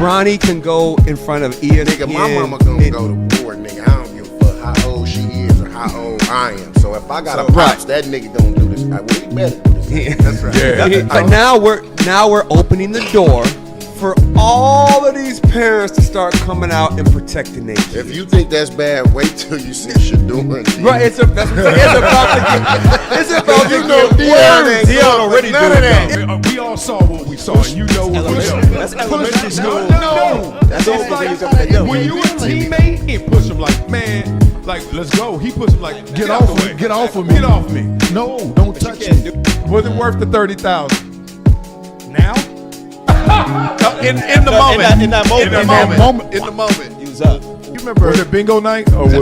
Bronny can go in front of ESPN. Nigga, my mama gonna go to war, nigga. I don't give a fuck how old she is or how old I am. So if I got a pops, that nigga gonna do this. Well, he better do this. That's right. Yeah. But now we're opening the door for all of these parents to start coming out and protecting their kids. If you think that's bad, wait till you see Shador. Right, it's about to get Dion already doing that. We all saw what we saw, and you know what we saw. That's elementary school. No. That's When you a teammate, he push him like, man, like, let's go. He push him like, get off of me. Get off of me. Get off me. No, don't touch me. Was it worth the $30,000? Now? In the moment. In that moment. Use up. You remember? Was it bingo night or was it?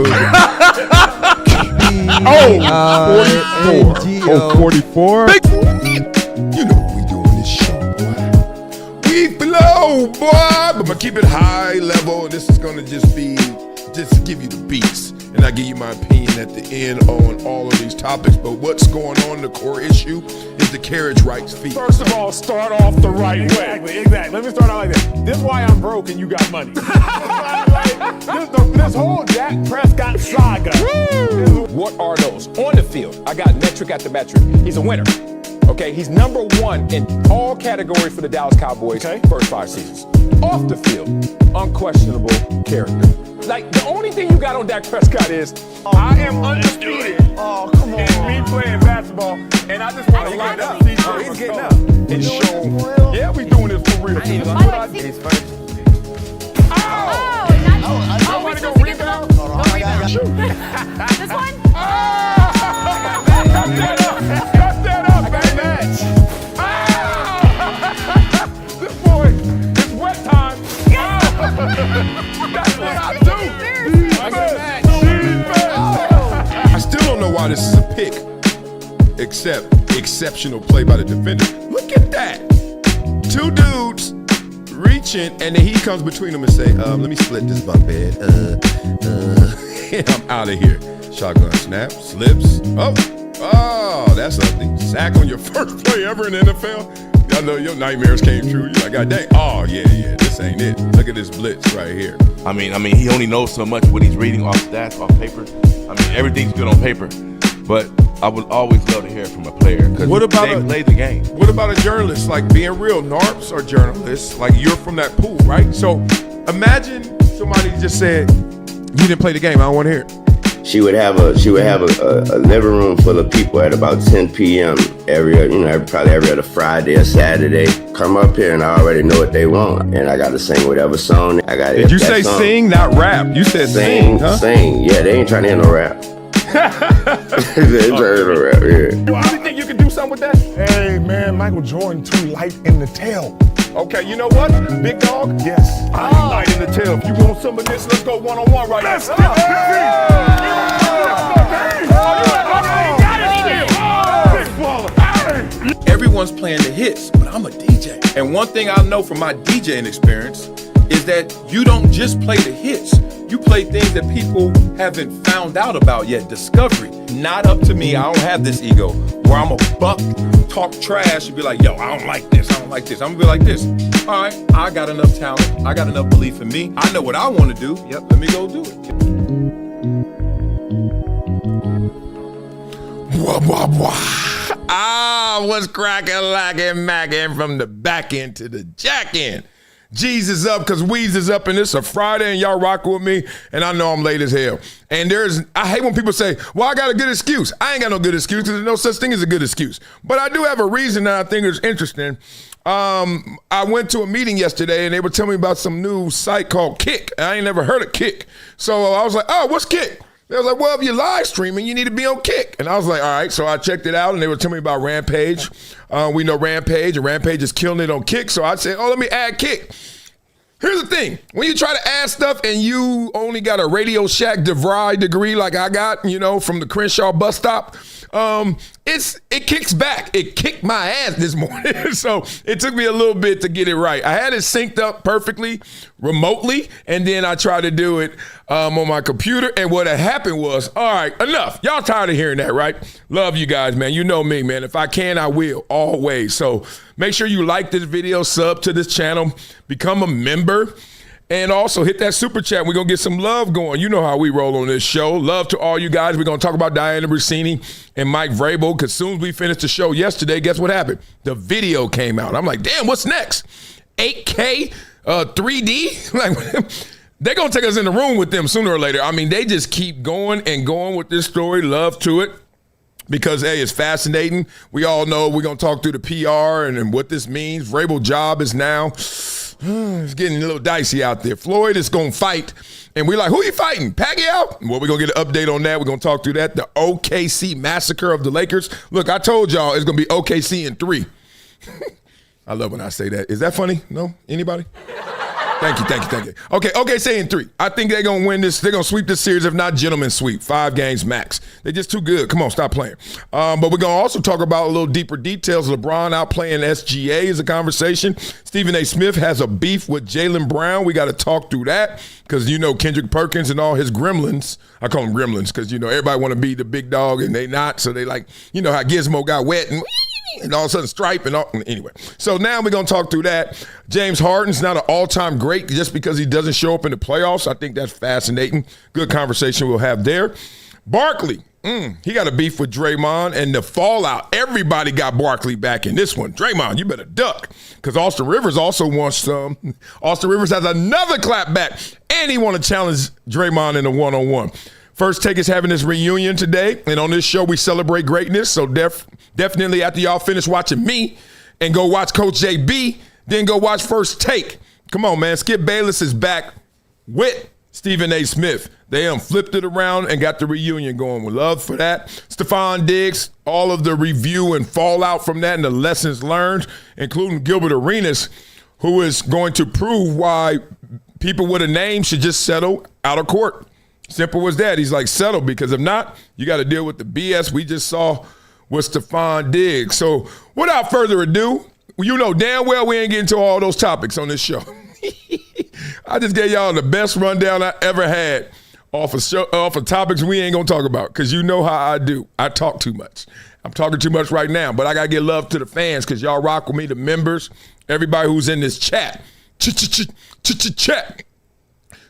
44. You know what we do on this show, boy. We flow, boy. But I'm gonna keep it high level, and this is gonna just give you the beats. And I give you my opinion at the end on all of these topics. But what's going on, the core issue, is the carriage rights fee. First of all, start off the right way. Exactly. Let me start out like this. This is why I'm broke and you got money. This whole Dak Prescott saga. What are those? On the field, I got metric after metric. He's a winner. Okay, he's number one in all categories for the Dallas Cowboys first 5 seasons. Off the field, unquestionable character. Like, the only thing you got on Dak Prescott is, I am undisputed. Oh, come on. And me playing basketball, and I just want to line up. He's getting up. And show, yeah, we doing this for real. He's first. Somebody go rebound. Go rebound. This one? Cut that up, baby. This boy, it's wet time. That's what I do. I still don't know why this is a pick, except exceptional play by the defender. Look at that. 2 dudes reaching, and then he comes between them and say, let me split this bunk bed. And I'm out of here. Shotgun snap, slips. Oh, that's something. Sack on your first play ever in the NFL. I know your nightmares came true. You're like, God dang. Oh, yeah, this ain't it. Look at this blitz right here. I mean, he only knows so much what he's reading off stats, off paper. I mean, everything's good on paper. But I would always love to hear it from a player because they play the game. What about a journalist? Like, being real, NARPs are journalists. Like, you're from that pool, right? So imagine somebody just said, you didn't play the game. I don't want to hear it. She would have a living room full of people at about 10 p.m. probably every other Friday or Saturday. Come up here and I already know what they want, and I got to sing whatever song I got. Did you say song. Sing, not rap? You said sing, huh? Sing. Yeah, they ain't trying to hear no rap. They ain't trying to hear no rap. Yeah. You think you can do something with that? Hey man, Michael Jordan too light in the tail. Okay, you know what? Big dog? Yes. I ain't light in the tail. If you want some of this, let's go one-on-one right now. Let's get Everyone's playing the hits, but I'm a DJ. And one thing I know from my DJing experience is that you don't just play the hits. You play things that people haven't found out about yet. Discovery. Not up to me. I don't have this ego where I'm a buck, talk trash, and be like, yo, I don't like this. I'm gonna be like this. All right, I got enough talent. I got enough belief in me. I know what I want to do. Yep, let me go do it. Wah, wah, wah. What's cracking, lacking, macking from the back end to the jack end? Jesus up because Weeds is up, and it's a Friday, and y'all rocking with me, and I know I'm late as hell. And I hate when people say, well, I got a good excuse. I ain't got no good excuse because there's no such thing as a good excuse. But I do have a reason that I think is interesting. I went to a meeting yesterday, and they were telling me about some new site called Kick. I ain't never heard of Kick. So I was like, oh, what's Kick? They was like, well, if you're live streaming, you need to be on Kick. And I was like, all right. So I checked it out, and they were telling me about Rampage. We know Rampage, and Rampage is killing it on Kick. So I said, oh, let me add Kick. Here's the thing. When you try to add stuff and you only got a Radio Shack DeVry degree like I got, from the Crenshaw bus stop, it kicks back. It kicked my ass this morning. So it took me a little bit to get it right. I had it synced up perfectly remotely, and then I tried to do it on my computer. And what had happened was, all right, enough. Y'all tired of hearing that, right? Love you guys, man. You know me, man. If I can, I will, always. So make sure you like this video, sub to this channel, become a member. And also hit that super chat. We're going to get some love going. You know how we roll on this show. Love to all you guys. We're going to talk about Dianna, Russini, and Mike Vrabel, because soon as we finished the show yesterday, guess what happened? The video came out. I'm like, damn, what's next? 8K, 3D? Like, they're going to take us in the room with them sooner or later. I mean, they just keep going and going with this story. Love to it. Because, hey, it's fascinating. We all know we're going to talk through the PR and what this means. Vrabel's job is now, it's getting a little dicey out there. Floyd is going to fight. And we're like, who you fighting? Pacquiao? Well, we're going to get an update on that. We're going to talk through that. The OKC massacre of the Lakers. Look, I told y'all it's going to be OKC in 3. I love when I say that. Is that funny? No? Anybody? Thank you. Okay, say in 3. I think they're going to win this. They're going to sweep this series, if not gentlemen sweep. 5 games max. They're just too good. Come on, stop playing. But we're going to also talk about a little deeper details. LeBron out playing SGA is a conversation. Stephen A. Smith has a beef with Jaylen Brown. We got to talk through that because, you know, Kendrick Perkins and all his gremlins. I call them gremlins because, you know, everybody want to be the big dog and they not. So they like, you know how Gizmo got wet and all of a sudden Stripe and all. Anyway, so now we're going to talk through that. James Harden's not an all-time great just because he doesn't show up in the playoffs. I think that's fascinating. Good conversation we'll have there. Barkley, he got a beef with Draymond and the fallout. Everybody got Barkley back in this one. Draymond, you better duck because Austin Rivers also wants some. Austin Rivers has another clap back and he want to challenge Draymond in a one-on-one. First Take is having this reunion today, and on this show we celebrate greatness, so definitely after y'all finish watching me and go watch Coach JB, then go watch First Take. Come on, man. Skip Bayless is back with Stephen A. Smith. They flipped it around and got the reunion going. We love for that. Stephon Diggs, all of the review and fallout from that and the lessons learned, including Gilbert Arenas, who is going to prove why people with a name should just settle out of court. Simple as that. He's like, settle, because if not, you got to deal with the BS we just saw with Stephon Diggs. So without further ado, you know damn well we ain't getting to all those topics on this show. I just gave y'all the best rundown I ever had off of topics we ain't going to talk about because you know how I do. I talk too much. I'm talking too much right now, but I got to give love to the fans because y'all rock with me, the members, everybody who's in this chat. Chat.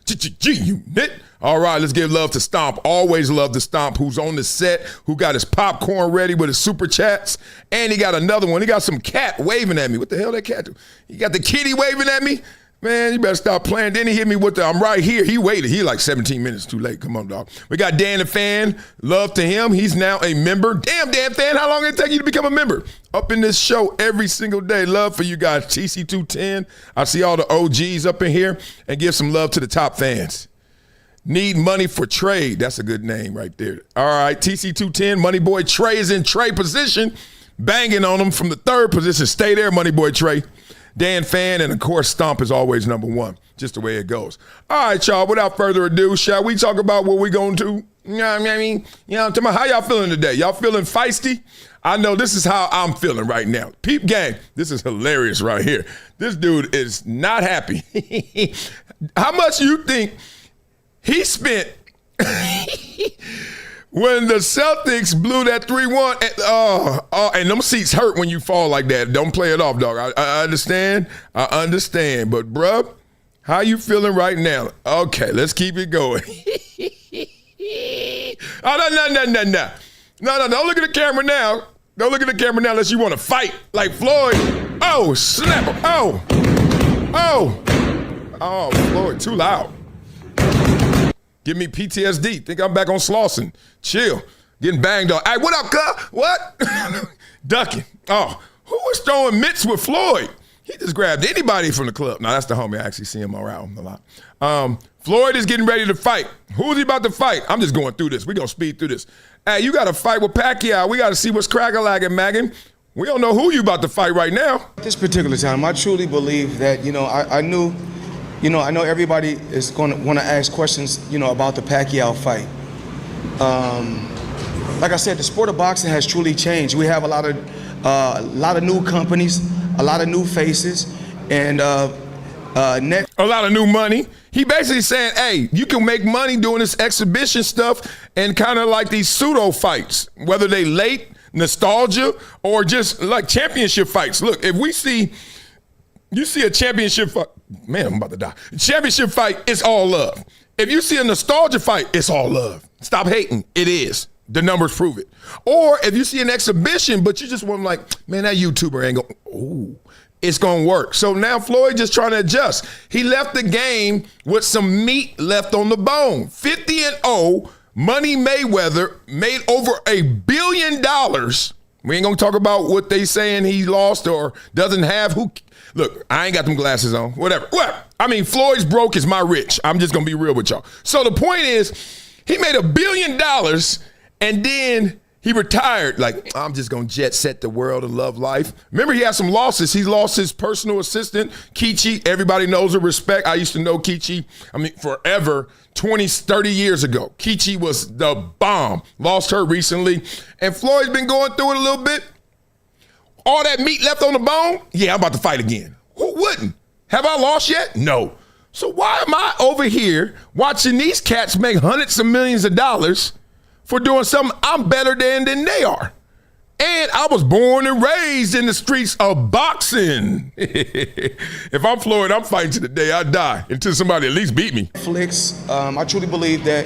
G-Unit. All right, let's give love to Stomp. Always love to Stomp, who's on the set, who got his popcorn ready with his super chats. And he got another one. He got some cat waving at me. What the hell that cat do? He got the kitty waving at me? Man, you better stop playing. Then he hit me with the, I'm right here. He waited. He like 17 minutes too late. Come on, dog. We got Dan the Fan. Love to him. He's now a member. Damn, Dan Fan, how long did it take you to become a member? Up in this show every single day. Love for you guys. TC210. I see all the OGs up in here. And give some love to the top fans. Need money for trade. That's a good name right there. All right, TC210. Money Boy Trey is in Trey position. Banging on him from the 3rd position. Stay there, Money Boy Trey. Dan Fan, and of course, Stomp is always number 1, just the way it goes. All right, y'all, without further ado, shall we talk about what we're going to? You know what I mean? You know, how y'all feeling today? Y'all feeling feisty? I know this is how I'm feeling right now. Peep gang, this is hilarious right here. This dude is not happy. How much you think he spent when the Celtics blew that 3-1, and them seats hurt when you fall like that. Don't play it off, dog. I understand. But, bruh, how you feeling right now? Okay, let's keep it going. No, don't look at the camera now. Don't look at the camera now unless you want to fight like Floyd. Oh, snap. Oh, Floyd, too loud. Give me PTSD. Think I'm back on Slauson. Chill. Getting banged on. Hey, what up, cuz? What? Ducking. Oh, who was throwing mitts with Floyd? He just grabbed anybody from the club. No, that's the homie. I actually see him around a lot. Floyd is getting ready to fight. Who's he about to fight? I'm just going through this. We're going to speed through this. Hey, you got to fight with Pacquiao. We got to see what's crack-a-lagging, Maggin. We don't know who you about to fight right now. At this particular time, I truly believe that, I knew, I know everybody is going to want to ask questions, about the Pacquiao fight. like I said, the sport of boxing has truly changed. We have a lot of new companies, a lot of new faces, and a lot of new money. He basically saying, hey, you can make money doing this exhibition stuff and kind of like these pseudo fights, whether they late, nostalgia, or just like championship fights. Look, if you see a championship fight, man, I'm about to die. Championship fight, it's all love. If you see a nostalgia fight, it's all love. Stop hating. It is. The numbers prove it. Or if you see an exhibition, but you just want like, man, that YouTuber ain't going, ooh, it's going to work. So now Floyd just trying to adjust. He left the game with some meat left on the bone. 50-0, Money Mayweather made over $1 billion. We ain't going to talk about what they saying he lost or doesn't have. Look, I ain't got them glasses on. Whatever. I mean, Floyd's broke is my rich. I'm just going to be real with y'all. So the point is, he made $1 billion and then he retired. Like, I'm just going to jet set the world and love life. Remember, he had some losses. He lost his personal assistant, Kichi. Everybody knows her respect. I used to know Kichi, forever, 20, 30 years ago. Kichi was the bomb. Lost her recently. And Floyd's been going through it a little bit. All that meat left on the bone? Yeah, I'm about to fight again. Who wouldn't? Have I lost yet? No. So why am I over here watching these cats make hundreds of millions of dollars for doing something I'm better than they are? And I was born and raised in the streets of boxing. If I'm Floyd, I'm fighting to the day I die until somebody at least beat me. Netflix, I truly believe that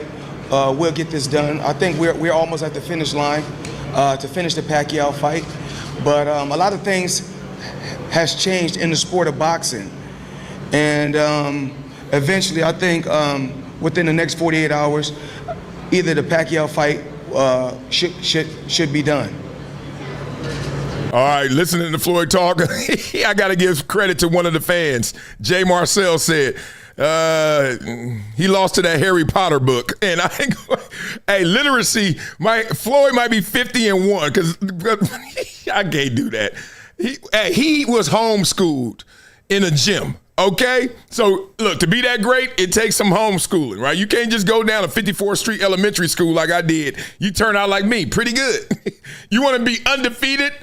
we'll get this done. I think we're almost at the finish line to finish the Pacquiao fight. But a lot of things has changed in the sport of boxing. And eventually, I think within the next 48 hours, either the Pacquiao fight should be done. All right, listening to Floyd talk, I got to give credit to one of the fans. Jay Marcel said, he lost to that Harry Potter book. And hey, literacy, Floyd might be 50-1 because I can't do that. He was homeschooled in a gym. Okay, so look, to be that great, it takes some homeschooling, right? You can't just go down to 54th Street Elementary School like I did. You turn out like me, pretty good. You want to be undefeated,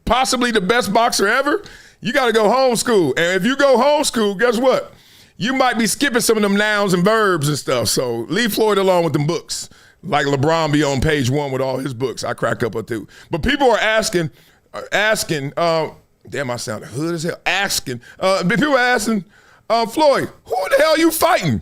possibly the best boxer ever? You got to go homeschool. And if you go homeschool, guess what? You might be skipping some of them nouns and verbs and stuff. So leave Floyd alone with them books. Like LeBron be on page 1 with all his books. I crack up or two. But people are asking, damn, I sounded hood as hell. People are asking, Floyd, who the hell you fighting?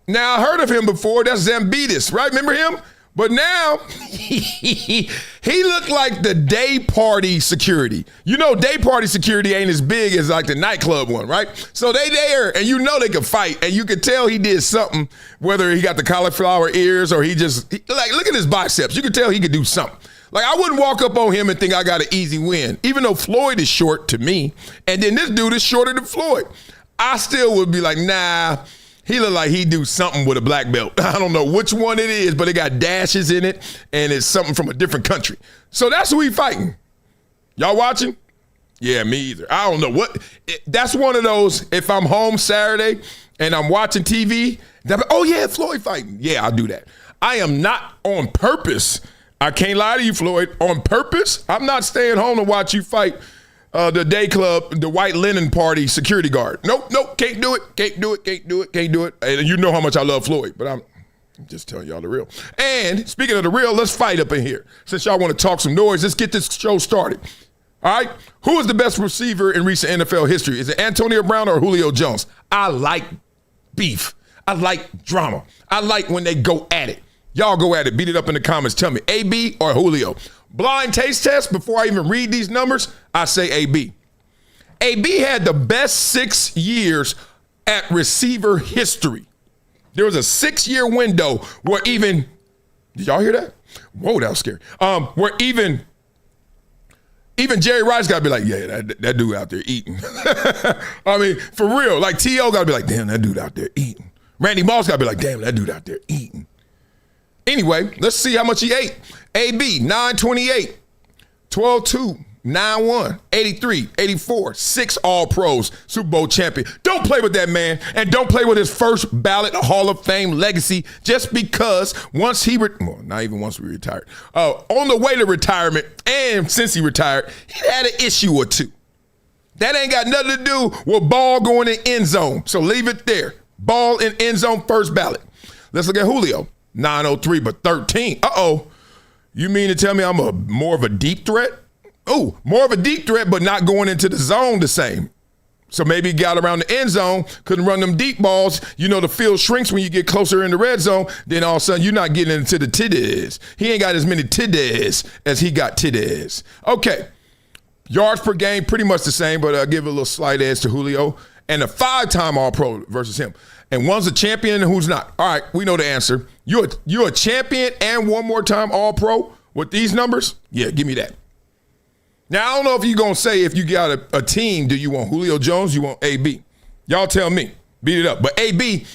Now, I heard of him before. That's Zambitis, right? Remember him? But now, he looked like the day party security. You know, day party security ain't as big as like the nightclub one, right? So they there, and you know they could fight, and you could tell he did something, whether he got the cauliflower ears or look at his biceps. You could tell he could do something. Like, I wouldn't walk up on him and think I got an easy win, even though Floyd is short to me, and then this dude is shorter than Floyd. I still would be like, nah, he look like he do something with a black belt. I don't know which one it is, but it got dashes in it, and it's something from a different country. So that's who he fighting. Y'all watching? Yeah, me either. I don't know that's one of those, if I'm home Saturday and I'm watching TV, oh yeah, Floyd fighting. Yeah, I'll do that. I am not on purpose. I can't lie to you, Floyd. On purpose, I'm not staying home to watch you fight the day club, the white linen party security guard. Nope, can't do it. And you know how much I love Floyd, but I'm just telling y'all the real. And speaking of the real, let's fight up in here. Since y'all want to talk some noise, let's get this show started. All right? Who is the best receiver in recent NFL history? Is it Antonio Brown or Julio Jones? I like beef. I like drama. I like when they go at it. Y'all go at it. Beat it up in the comments. Tell me, AB or Julio? Blind taste test, before I even read these numbers, I say AB. AB had the best 6 years at receiver history. There was a 6-year window where even, did y'all hear that? Whoa, that was scary. Where even Jerry Rice got to be like, yeah, that dude out there eating. I mean, for real. Like, T.O. got to be like, damn, that dude out there eating. Randy Moss got to be like, damn, that dude out there eating. Anyway, let's see how much he ate. AB, 928, 12-2, 9-1, 83, 84, 6 All-Pros, Super Bowl champion. Don't play with that man, and don't play with his first ballot Hall of Fame legacy just because once he, not even once we retired, on the way to retirement and since he retired, he had an issue or two. That ain't got nothing to do with ball going in end zone, so leave it there. Ball in end zone, first ballot. Let's look at Julio, 903, but 13. Uh-oh. You mean to tell me I'm more of a deep threat? Oh, more of a deep threat, but not going into the zone the same. So maybe he got around the end zone, couldn't run them deep balls. You know, the field shrinks when you get closer in the red zone. Then all of a sudden, you're not getting into the tiddies. He ain't got as many tiddies as he got tiddies. Okay, yards per game, pretty much the same, but I'll give a little slight edge to Julio. And a 5-time All-Pro versus him. And one's a champion and who's not. All right, we know the answer. You're a champion and one more time All-Pro with these numbers? Yeah, give me that. Now, I don't know if you're going to say if you got a team, do you want Julio Jones, you want AB? Y'all tell me. Beat it up. But AB,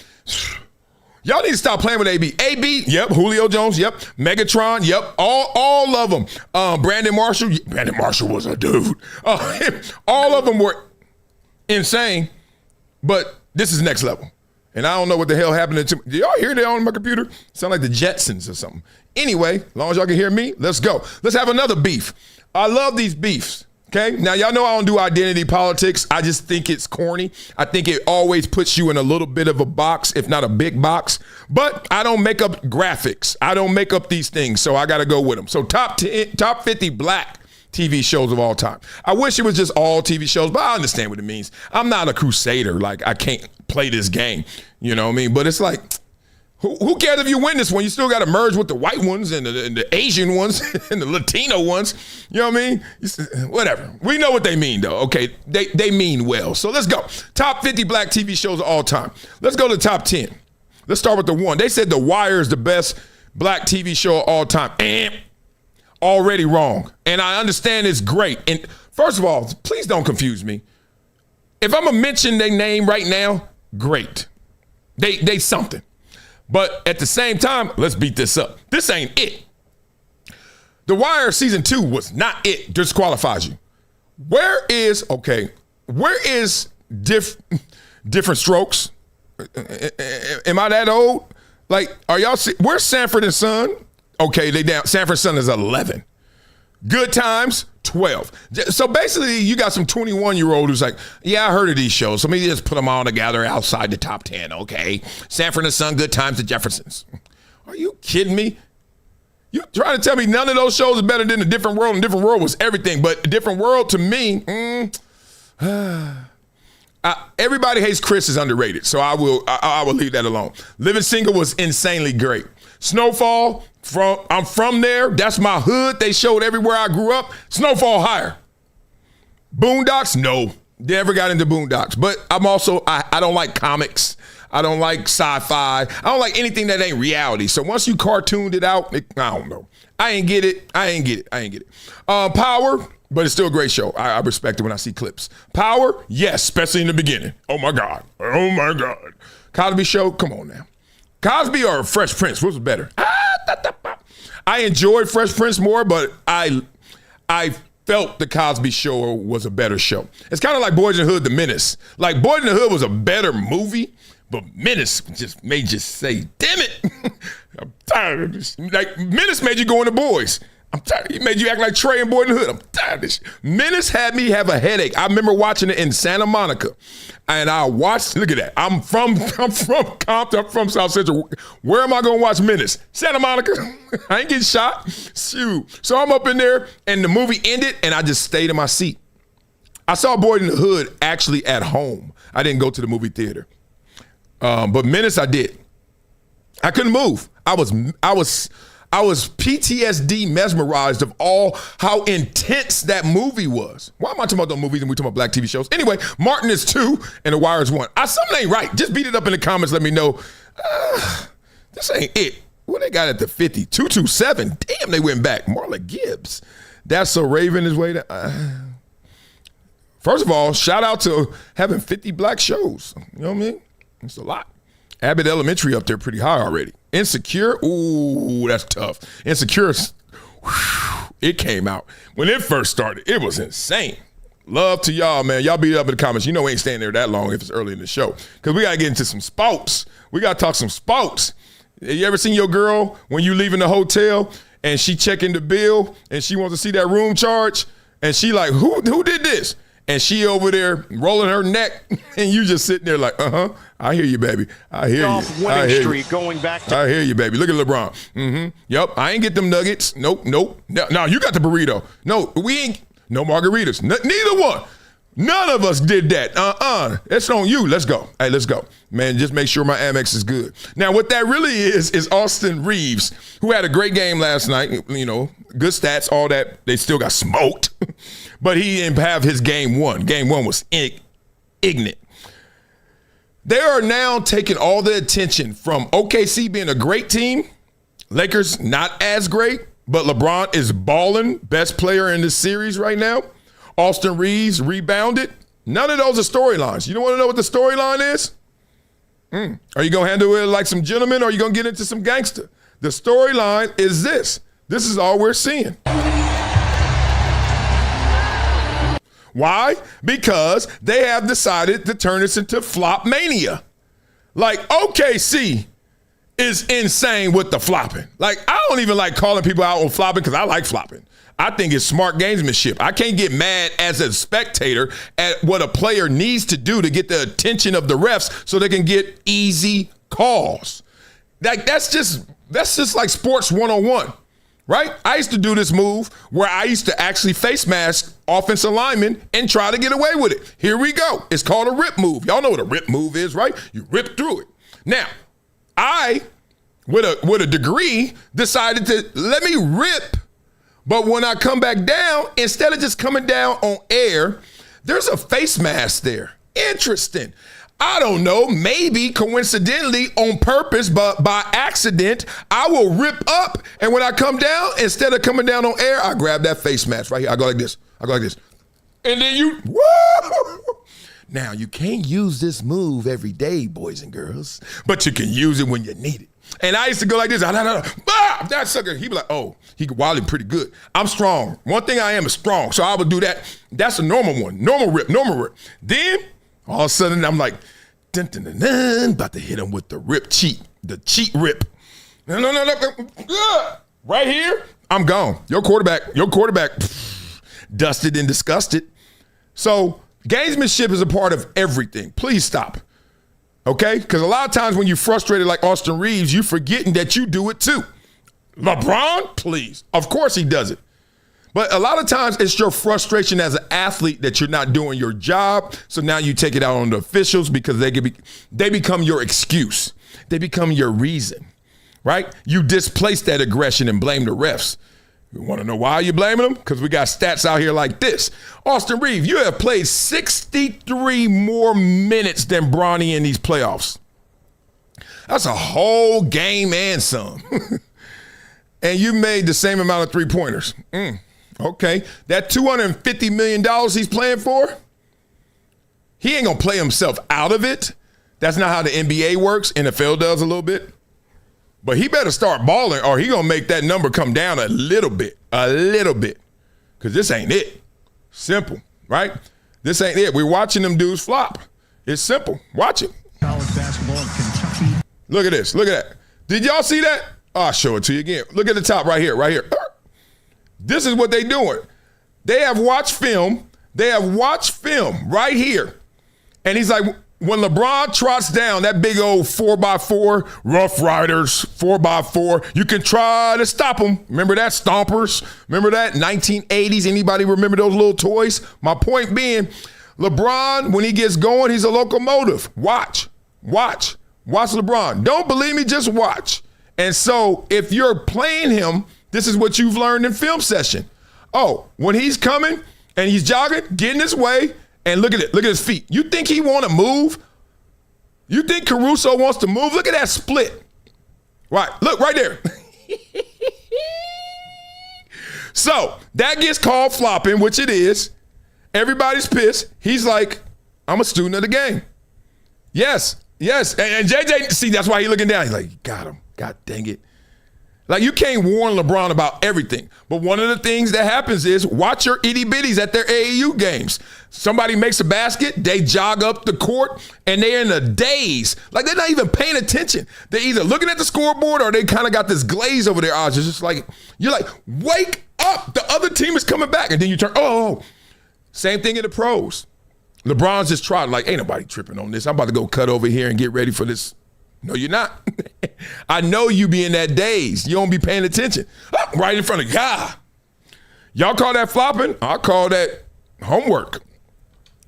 y'all need to stop playing with AB. AB, yep. Julio Jones, yep. Megatron, yep. All of them. Brandon Marshall was a dude. All of them were insane, but this is next level. And I don't know what the hell happened to me. Did y'all hear that on my computer? Sound like the Jetsons or something. Anyway, as long as y'all can hear me, let's go. Let's have another beef. I love these beefs, okay? Now, y'all know I don't do identity politics. I just think it's corny. I think it always puts you in a little bit of a box, if not a big box. But I don't make up graphics. I don't make up these things, so I got to go with them. So top 50 black TV shows of all time. I wish it was just all TV shows, but I understand what it means. I'm not a crusader. Like, I can't play this game. You know what I mean? But it's like, who cares if you win this one? You still got to merge with the white ones and the Asian ones and the Latino ones. You know what I mean? Whatever. We know what they mean, though. Okay, they mean well. So let's go. Top 50 black TV shows of all time. Let's go to the top 10. Let's start with the one. They said The Wire is the best black TV show of all time. Already wrong. And I understand it's great. And first of all, please don't confuse me. If I'm going to mention their name right now, great. They something. But at the same time, let's beat this up. This ain't it. The Wire season 2 was not it. Disqualifies you. Where is Different Strokes? Am I that old? Like, are y'all where's Sanford and Son? Okay, they down. Sanford and Son is 11. Good Times, 12. So basically, you got some 21-year-old who's like, yeah, I heard of these shows, so maybe just put them all together outside the top 10, okay? Sanford and Son, Good Times, The Jeffersons. Are you kidding me? You trying to tell me none of those shows are better than A Different World? And Different World was everything, but A Different World to me, Everybody Hates Chris is underrated, so I will leave that alone. Living Single was insanely great. Snowfall, I'm from there. That's my hood. They showed everywhere I grew up. Snowfall higher. Boondocks, no. Never got into Boondocks. But I'm also, I don't like comics. I don't like sci-fi. I don't like anything that ain't reality. So once you cartooned it out, I don't know. I ain't get it. Power, but it's still a great show. I respect it when I see clips. Power, yes, especially in the beginning. Oh my God. Cosby Show, come on now. Cosby or Fresh Prince, which was better? I enjoyed Fresh Prince more, but I felt the Cosby Show was a better show. It's kind of like Boys in the Hood, The Menace. Like, Boys in the Hood was a better movie, but Menace just made you say, damn it. I'm tired of this. Like, Menace made you go into Boys. I'm tired. He made you act like Trey and Boy in the Hood. I'm tired of this. Menace had me have a headache. I remember watching it in Santa Monica. And I watched, look at that. I'm from Compton. I'm from South Central. Where am I going to watch Menace? Santa Monica. I ain't getting shot. Shoot. So I'm up in there, and the movie ended, and I just stayed in my seat. I saw Boy in the Hood actually at home. I didn't go to the movie theater. But Menace, I did. I couldn't move. I was PTSD mesmerized of how intense that movie was. Why am I talking about those movies and we talking about black TV shows? Anyway, Martin is 2 and The Wire is 1. Something ain't right. Just beat it up in the comments. Let me know. This ain't it. What they got at the 50? 227. Damn, they went back. Marla Gibbs. That's So Raven is way to. First of all, shout out to having 50 black shows. You know what I mean? It's a lot. Abbott Elementary up there pretty high already. Insecure, ooh, that's tough. Insecure, It came out. When it first started, it was insane. Love to y'all, man. Y'all beat it up in the comments. You know we ain't staying there that long if it's early in the show. Because we got to get into some sports. We got to talk some sports. You ever seen your girl when you leaving the hotel and she checking the bill and she wants to see that room charge? And she like, who did this? And she over there rolling her neck, and you just sitting there like, I hear you, baby. I hear you. I hear you. Going back to- I hear you, baby. Look at LeBron. Yep, I ain't get them nuggets. Nope. No, you got the burrito. No, we ain't. No margaritas. Neither one. None of us did that. It's on you. Let's go. Hey, let's go. Man, just make sure my Amex is good. Now, what that really is Austin Reeves, who had a great game last night. You know, good stats, all that. They still got smoked. But he didn't have his game one. Game one was ignorant. They are now taking all the attention from OKC being a great team, Lakers not as great, but LeBron is balling, best player in the series right now. Austin Reeves rebounded. None of those are storylines. You don't want to know what the storyline is? Are you going to handle it like some gentlemen, or are you going to get into some gangster? The storyline is this. This is all we're seeing. Why? Because they have decided to turn this into flop mania. Like, OKC is insane with the flopping. Like, I don't even like calling people out on flopping because I like flopping. I think it's smart gamesmanship. I can't get mad as a spectator at what a player needs to do to get the attention of the refs so they can get easy calls. Like, that's just like sports 101. Right? I used to do this move where I used to actually face mask offensive linemen and try to get away with it. Here we go. It's called a rip move. Y'all know what a rip move is, right? You rip through it. Now, I, with a degree, decided to let me rip, but when I come back down, instead of just coming down on air, there's a face mask there. Interesting. I don't know, maybe coincidentally on purpose, but by accident, I will rip up. And when I come down, instead of coming down on air, I grab that face mask right here. I go like this. And then woo! Now, you can't use this move every day, boys and girls, but you can use it when you need it. And I used to go like this. That sucker, he'd be like, oh, he could Wiley pretty good. I'm strong. One thing I am is strong. So I would do that. That's a normal one. Normal rip. Then, all of a sudden, I'm like, dun, dun, dun, dun, about to hit him with the cheat rip. No. Right here, I'm gone. Your quarterback, dusted and disgusted. So gamesmanship is a part of everything. Please stop, okay? Because a lot of times when you're frustrated like Austin Reeves, you're forgetting that you do it too. LeBron, please. Of course he does it. But a lot of times it's your frustration as an athlete that you're not doing your job. So now you take it out on the officials because they become your excuse. They become your reason, right? You displace that aggression and blame the refs. You want to know why you blaming them? Because we got stats out here like this. Austin Reeves, you have played 63 more minutes than Bronny in these playoffs. That's a whole game and some. And you made the same amount of three-pointers. Okay, that $250 million he's playing for, he ain't gonna play himself out of it. That's not how the NBA works. NFL does a little bit. But he better start balling or he gonna make that number come down a little bit. Because this ain't it. Simple, right? This ain't it. We're watching them dudes flop. It's simple. Watch it. College basketball in Kentucky. Look at this. Look at that. Did y'all see that? I'll show it to you again. Look at the top right here. This is what they doing. They have watched film right here. And he's like, when LeBron trots down that big old 4x4, Rough Riders, 4x4, you can try to stop them. Remember that? Stompers. Remember that? 1980s. Anybody remember those little toys? My point being, LeBron, when he gets going, he's a locomotive. Watch LeBron. Don't believe me, just watch. And so if you're playing him, this is what you've learned in film session. Oh, when he's coming and he's jogging, get in his way, and look at it. Look at his feet. You think he want to move? You think Caruso wants to move? Look at that split. Right, look right there. So that gets called flopping, which it is. Everybody's pissed. He's like, I'm a student of the game. Yes. And JJ, see, that's why he's looking down. He's like, got him. God dang it. Like, you can't warn LeBron about everything. But one of the things that happens is watch your itty-bitties at their AAU games. Somebody makes a basket, they jog up the court, and they're in a daze. Like, they're not even paying attention. They're either looking at the scoreboard or they kind of got this glaze over their eyes. It's just like, you're like, wake up. The other team is coming back. And then you turn, oh. Same thing in the pros. LeBron's just tried, like, ain't nobody tripping on this. I'm about to go cut over here and get ready for this. No, you're not. I know you be in that daze. You don't be paying attention. Oh, right in front of God. Y'all call that flopping? I call that homework.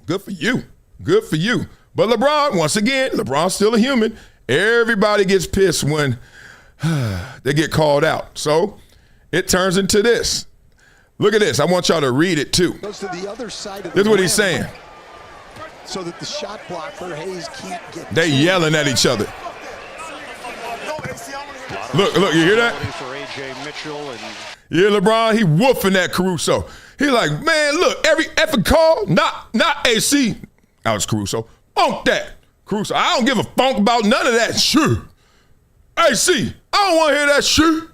Good for you. Good for you. But LeBron, once again, LeBron's still a human. Everybody gets pissed when they get called out. So it turns into this. Look at this. I want y'all to read it too. Goes to the other side of this is what he's saying. So that the shot blocker, Hayes, can't get. They yelling at each other. Look, you hear that? Yeah, LeBron, he woofing at Caruso. He like, man, look, every effing call, not AC. Alex Caruso, funk that. Caruso, I don't give a funk about none of that shit. AC, I don't want to hear that shit.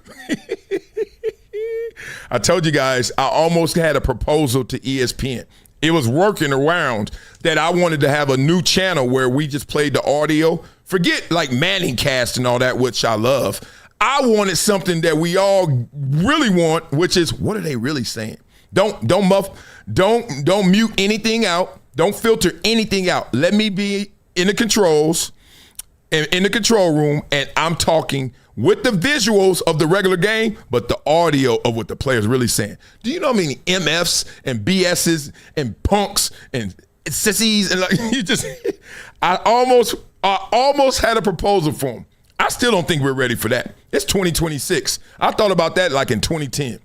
I told you guys, I almost had a proposal to ESPN. It was working around that I wanted to have a new channel where we just played the audio. Forget like Manning cast and all that, which I love. I wanted something that we all really want, which is, what are they really saying? Don't mute anything out. Don't filter anything out. Let me be in the controls and in the control room, and I'm talking with the visuals of the regular game, but the audio of what the player's really saying. Do you know how many MFs and BSs and punks and sissies and like you just? I almost had a proposal for him. I still don't think we're ready for that. It's 2026. I thought about that like in 2010.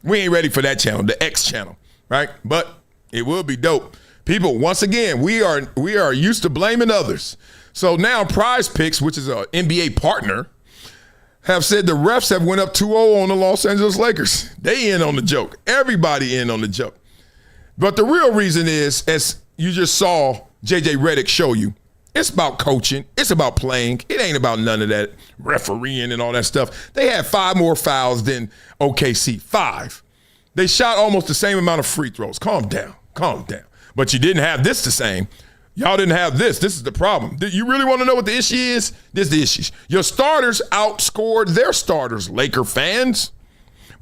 We ain't ready for that channel, the X channel, right? But it will be dope. People, once again, we are used to blaming others. So now Prize Picks, which is an NBA partner, have said the refs have went up 2-0 on the Los Angeles Lakers. They in on the joke. Everybody in on the joke. But the real reason is, as you just saw JJ Redick show you, it's about coaching. It's about playing. It ain't about none of that refereeing and all that stuff. They had 5 more fouls than OKC. 5. They shot almost the same amount of free throws. Calm down. Calm down. But you didn't have this the same. Y'all didn't have this. This is the problem. You really want to know what the issue is? This is the issue. Your starters outscored their starters, Laker fans.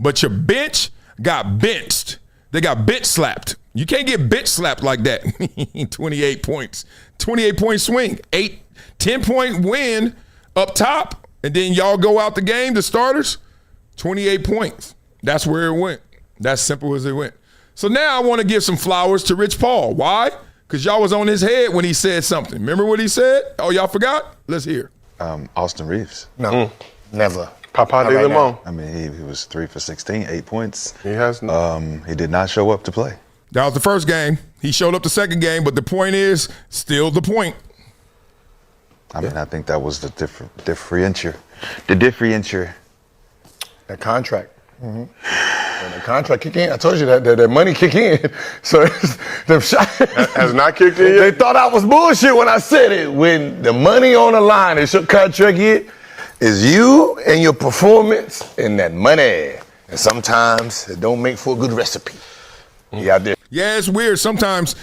But your bench got benched. They got bench slapped. You can't get bench slapped like that. 28 points. 28-point swing. 10-point win up top. And then y'all go out the game, the starters, 28 points. That's where it went. That's simple as it went. So now I want to give some flowers to Rich Paul. Why? Because y'all was on his head when he said something. Remember what he said? Oh, y'all forgot? Let's hear. Austin Reeves. No, never. Papa de Limon. I mean, he was 3 for 16, 8 points. He has. He did not show up to play. That was the first game. He showed up the second game, but the point is still the point. I mean, I think that was the differentiator. The differentiator. That contract. Mm-hmm. When the contract kick in, I told you that money kick in. So the shot has not kicked in yet. They thought I was bullshit when I said it. When the money on the line, it's your contract hit, is you and your performance and that money. And sometimes it don't make for a good recipe. You out there. Yeah, it's weird. Sometimes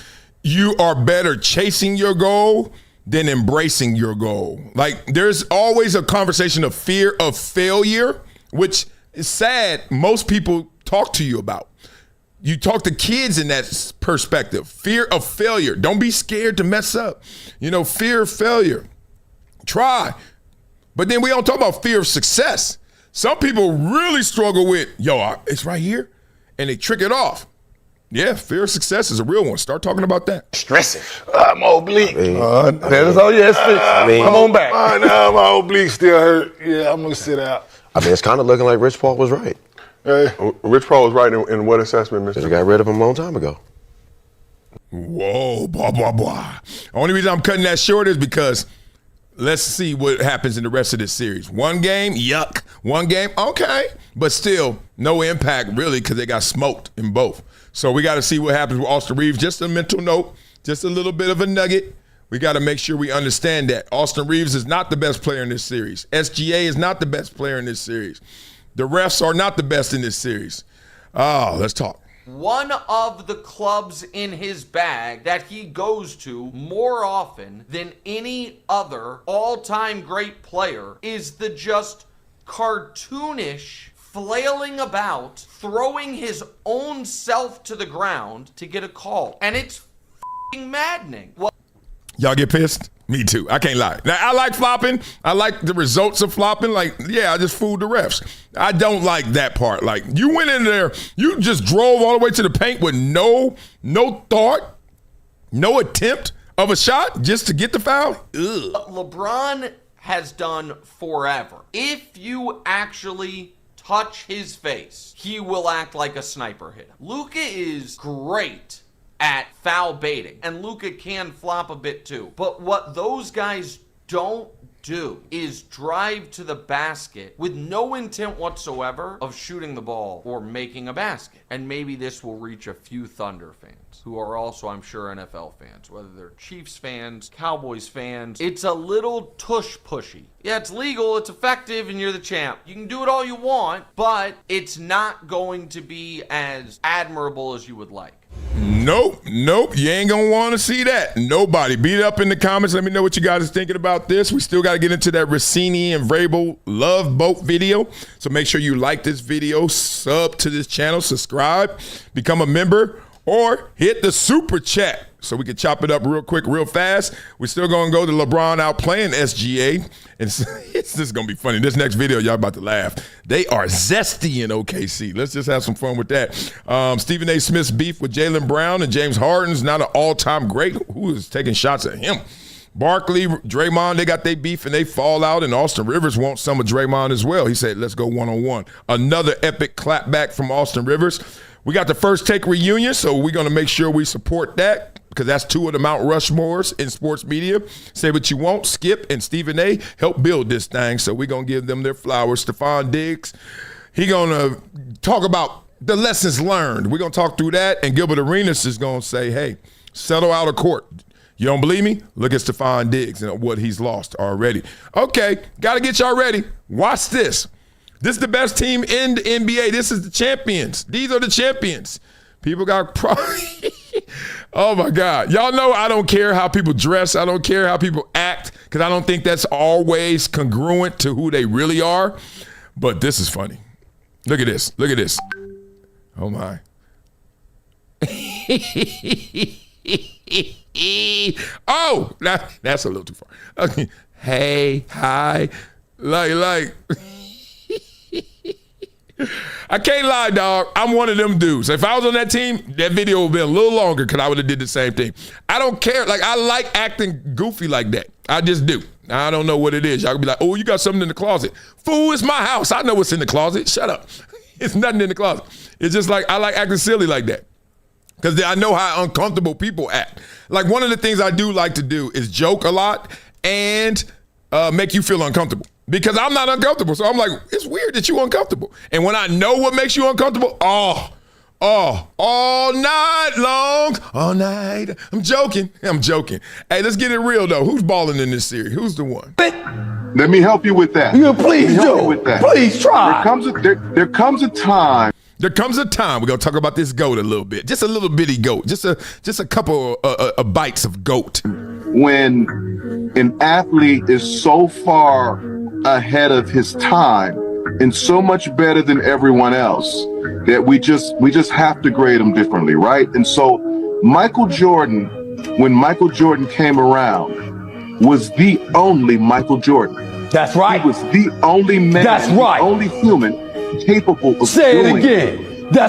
you are better chasing your goal than embracing your goal. Like, there's always a conversation of fear of failure, which is sad. Most people talk to you about. You talk to kids in that perspective. Fear of failure. Don't be scared to mess up. You know, fear of failure. Try. But then we don't talk about fear of success. Some people really struggle with, it's right here, and they trick it off. Yeah, fear of success is a real one. Start talking about that. Stressing. I'm oblique. That's all yes. Come on back. No, my oblique still hurt. Yeah, I'm going to sit out. I mean, it's kind of looking like Rich Paul was right. Rich Paul was right in what assessment, Mr.? They got rid of him a long time ago. Whoa, blah, blah, blah. Only reason I'm cutting that short is because let's see what happens in the rest of this series. One game, yuck. One game, okay. But still, no impact really because they got smoked in both. So we got to see what happens with Austin Reeves. Just a mental note, just a little bit of a nugget. We got to make sure we understand that. Austin Reeves is not the best player in this series. SGA is not the best player in this series. The refs are not the best in this series. Oh, let's talk. One of the clubs in his bag that he goes to more often than any other all-time great player is the just cartoonish flailing about, throwing his own self to the ground to get a call. And it's f***ing maddening. Y'all get pissed? Me too. I can't lie. Now, I like flopping. I like the results of flopping. Like, yeah, I just fooled the refs. I don't like that part. Like, you went in there, you just drove all the way to the paint with no thought, no attempt of a shot just to get the foul. Ugh. LeBron has done forever. If you actually touch his face, he will act like a sniper hitter. Luka is great at foul baiting, and Luka can flop a bit too. But what those guys don't do is drive to the basket with no intent whatsoever of shooting the ball or making a basket. And maybe this will reach a few Thunder fans who are also, I'm sure, NFL fans, whether they're Chiefs fans, Cowboys fans. It's a little tush pushy. Yeah, it's legal, it's effective, and you're the champ. You can do it all you want, but it's not going to be as admirable as you would like. Nope. You ain't gonna want to see that. Nobody. Beat it up in the comments. Let me know what you guys are thinking about this. We still got to get into that Russini and Vrabel love boat video. So make sure you like this video, sub to this channel, subscribe, become a member, or hit the super chat so we can chop it up real quick, real fast. We're still going to go to LeBron out playing SGA. And it's just going to be funny. This next video, y'all about to laugh. They are zesty in OKC. Let's just have some fun with that. Stephen A. Smith's beef with Jaylen Brown and James Harden's not an all-time great. Who is taking shots at him? Barkley, Draymond, they got their beef and they fall out, and Austin Rivers wants some of Draymond as well. He said, let's go one-on-one. Another epic clapback from Austin Rivers. We got the First Take reunion, so we're going to make sure we support that because that's two of the Mount Rushmores in sports media. Say What You Want, Skip and Stephen A. help build this thing, so we're going to give them their flowers. Stephon Diggs, he going to talk about the lessons learned. We're going to talk through that, and Gilbert Arenas is going to say, hey, settle out of court. You don't believe me? Look at Stephon Diggs and what he's lost already. Okay, got to get y'all ready. Watch this. This is the best team in the NBA. This is the champions. These are the champions. People got oh, my God. Y'all know I don't care how people dress. I don't care how people act because I don't think that's always congruent to who they really are. But this is funny. Look at this. Look at this. Oh, my. Oh, that's a little too far. Okay. Hey, hi. Like. I can't lie, dog. I'm one of them dudes. If I was on that team, that video would be a little longer because I would have did the same thing. I don't care. Like, I like acting goofy like that. I just do. I don't know what it is. Y'all could be like, oh, you got something in the closet. Fool, it's my house. I know what's in the closet. Shut up. It's nothing in the closet. It's just like I like acting silly like that because I know how uncomfortable people act. Like, one of the things I do like to do is joke a lot and make you feel uncomfortable. Because I'm not uncomfortable. So I'm like, it's weird that you're uncomfortable. And when I know what makes you uncomfortable, all night long, all night. I'm joking. Hey, let's get it real, though. Who's balling in this series? Who's the one? Let me help you with that. Please do. Please try. There comes a time. There comes a time we're gonna talk about this goat a little bit, just a little bitty goat, just a couple of bites of goat. When an athlete is so far ahead of his time and so much better than everyone else that we just have to grade him differently, right? And so Michael Jordan, when Michael Jordan came around, was the only Michael Jordan. That's right. He was the only man, that's right. The only human capable of doing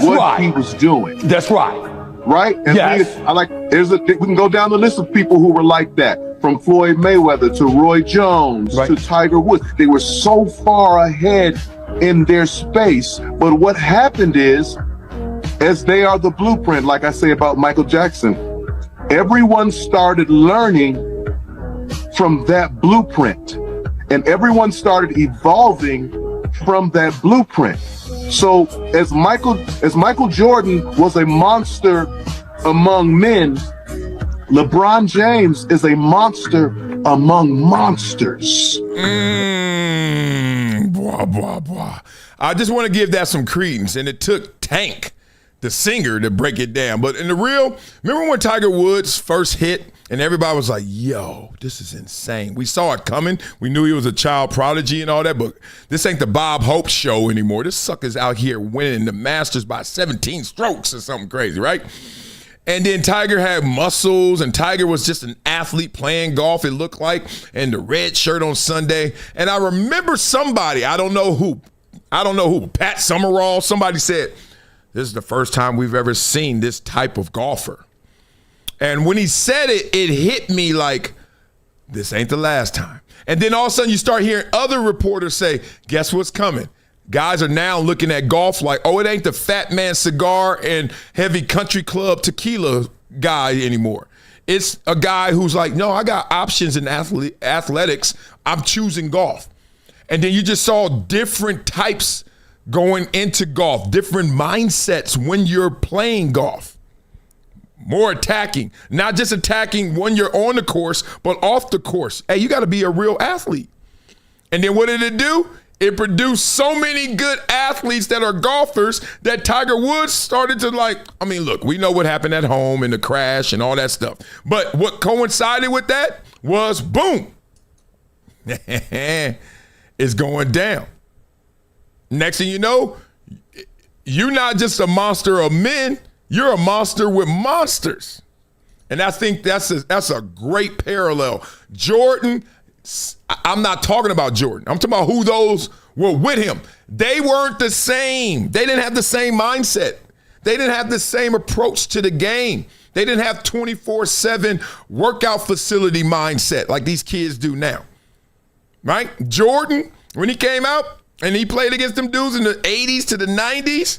what he was doing. That's right. Right? And yes. We can go down the list of people who were like that, from Floyd Mayweather to Roy Jones to Tiger Woods. They were so far ahead in their space. But what happened is, as they are the blueprint, like I say about Michael Jackson, everyone started learning from that blueprint. And everyone started evolving from that blueprint. So as Michael Jordan was a monster among men, LeBron James is a monster among monsters. Blah, blah, blah. I just want to give that some credence, and it took Tank, the singer, to break it down. But in the real, remember when Tiger Woods first hit and everybody was like, yo, this is insane. We saw it coming. We knew he was a child prodigy and all that, but this ain't the Bob Hope show anymore. This sucker's out here winning the Masters by 17 strokes or something crazy, right? And then Tiger had muscles, and Tiger was just an athlete playing golf, it looked like, and the red shirt on Sunday. And I remember somebody, I don't know who, Pat Summerall, somebody said, this is the first time we've ever seen this type of golfer. And when he said it, it hit me like, this ain't the last time. And then all of a sudden you start hearing other reporters say, guess what's coming? Guys are now looking at golf like, oh, it ain't the Fat Man cigar and heavy country club tequila guy anymore. It's a guy who's like, no, I got options in athletics. I'm choosing golf. And then you just saw different types going into golf, different mindsets when you're playing golf. More attacking, not just attacking when you're on the course, but off the course. Hey, you got to be a real athlete. And then what did it do? It produced so many good athletes that are golfers that Tiger Woods started to look, we know what happened at home and the crash and all that stuff. But what coincided with that was, boom, it's going down. Next thing you know, you're not just a monster of men, you're a monster with monsters. And I think that's a great parallel. Jordan, I'm not talking about Jordan. I'm talking about who those were with him. They weren't the same. They didn't have the same mindset. They didn't have the same approach to the game. They didn't have 24/7 workout facility mindset like these kids do now. Right? Jordan, when he came out and he played against them dudes in the 80s to the 90s,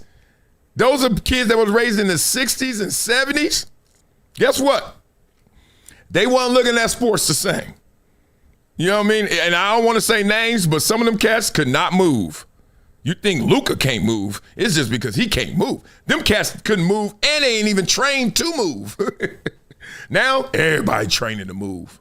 those are kids that was raised in the 60s and 70s. Guess what? They weren't looking at sports the same. You know what I mean? And I don't want to say names, but some of them cats could not move. You think Luka can't move. It's just because he can't move. Them cats couldn't move, and they ain't even trained to move. Now, everybody training to move.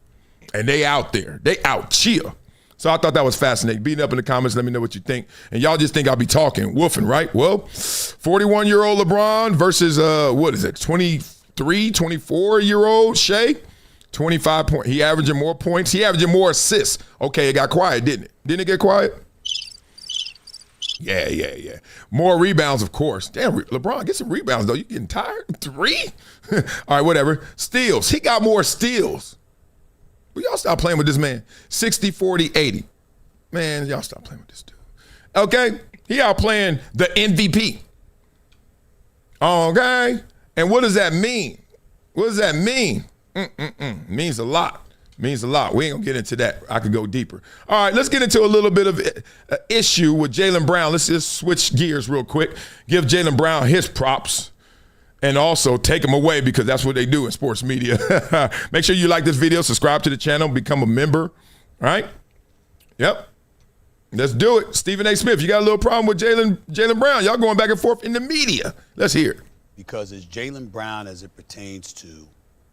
And they out there. They out chill. So I thought that was fascinating. Beating up in the comments, let me know what you think. And y'all just think I'll be talking, woofing, right? Well, 41-year-old LeBron versus, 23, 24-year-old Shea. 25 points. He averaging more points. He averaging more assists. Okay, it got quiet, didn't it? Didn't it get quiet? Yeah. More rebounds, of course. Damn, LeBron, get some rebounds, though. You getting tired? 3? All right, whatever. Steals. He got more steals. Well, y'all stop playing with this man. 60, 40, 80. Man, y'all stop playing with this dude. Okay? He out playing the MVP. Okay? And what does that mean? What does that mean? Means a lot. Means a lot. We ain't gonna get into that. I could go deeper. All right, let's get into a little bit of an issue with Jaylen Brown. Let's just switch gears real quick. Give Jaylen Brown his props and also take him away because that's what they do in sports media. Make sure you like this video, subscribe to the channel, become a member. All right? Yep. Let's do it. Stephen A. Smith, you got a little problem with Jaylen Brown. Y'all going back and forth in the media. Let's hear it. Because it's Jaylen Brown as it pertains to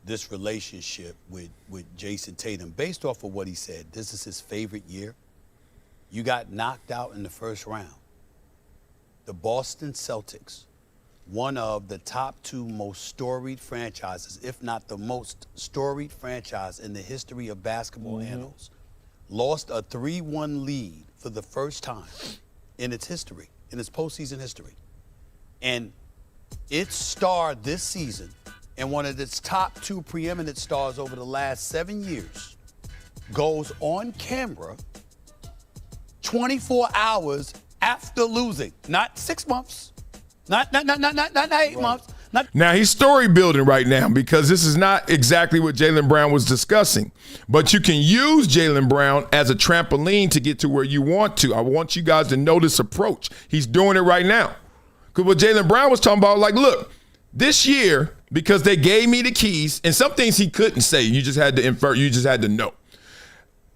this relationship with Jason Tatum, based off of what he said, this is his favorite year. You got knocked out in the first round. The Boston Celtics, one of the top 2 most storied franchises, if not the most storied franchise in the history of basketball annals, lost a 3-1 lead for the first time in its history, in its postseason history. And its star this season, and one of its top 2 preeminent stars over the last 7 years, goes on camera 24 hours after losing. Not 6 months, not 8 months. Now, he's story building right now because this is not exactly what Jaylen Brown was discussing. But you can use Jaylen Brown as a trampoline to get to where you want to. I want you guys to know this approach. He's doing it right now. Because what Jaylen Brown was talking about, like, look, this year, because they gave me the keys, and some things he couldn't say, you just had to infer, you just had to know.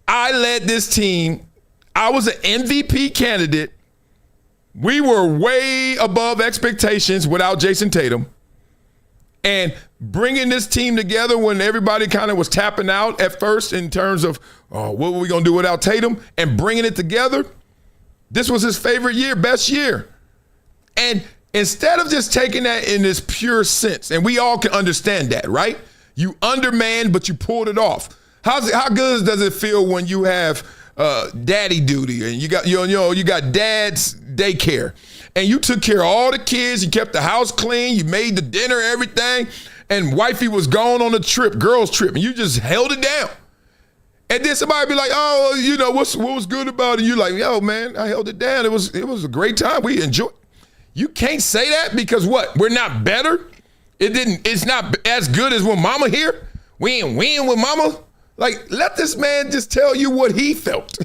I led this team. I was an MVP candidate. We were way above expectations without Jason Tatum. And bringing this team together when everybody kind of was tapping out at first in terms of, oh, what were we going to do without Tatum? And bringing it together, This was his favorite year, best year. And instead of just taking that in this pure sense, and we all can understand that, right? You undermanned, but you pulled it off. How good does it feel when you have daddy duty and you got you got dad's daycare and you took care of all the kids, you kept the house clean, you made the dinner, everything, and wifey was gone on a trip, girls trip, and you just held it down. And then somebody be like, oh, what was good about it? You like, yo, man, I held it down. It was a great time. We enjoyed. You can't say that because what? We're not better. It's not as good as when mama here. We ain't win with mama. Like, let this man just tell you what he felt.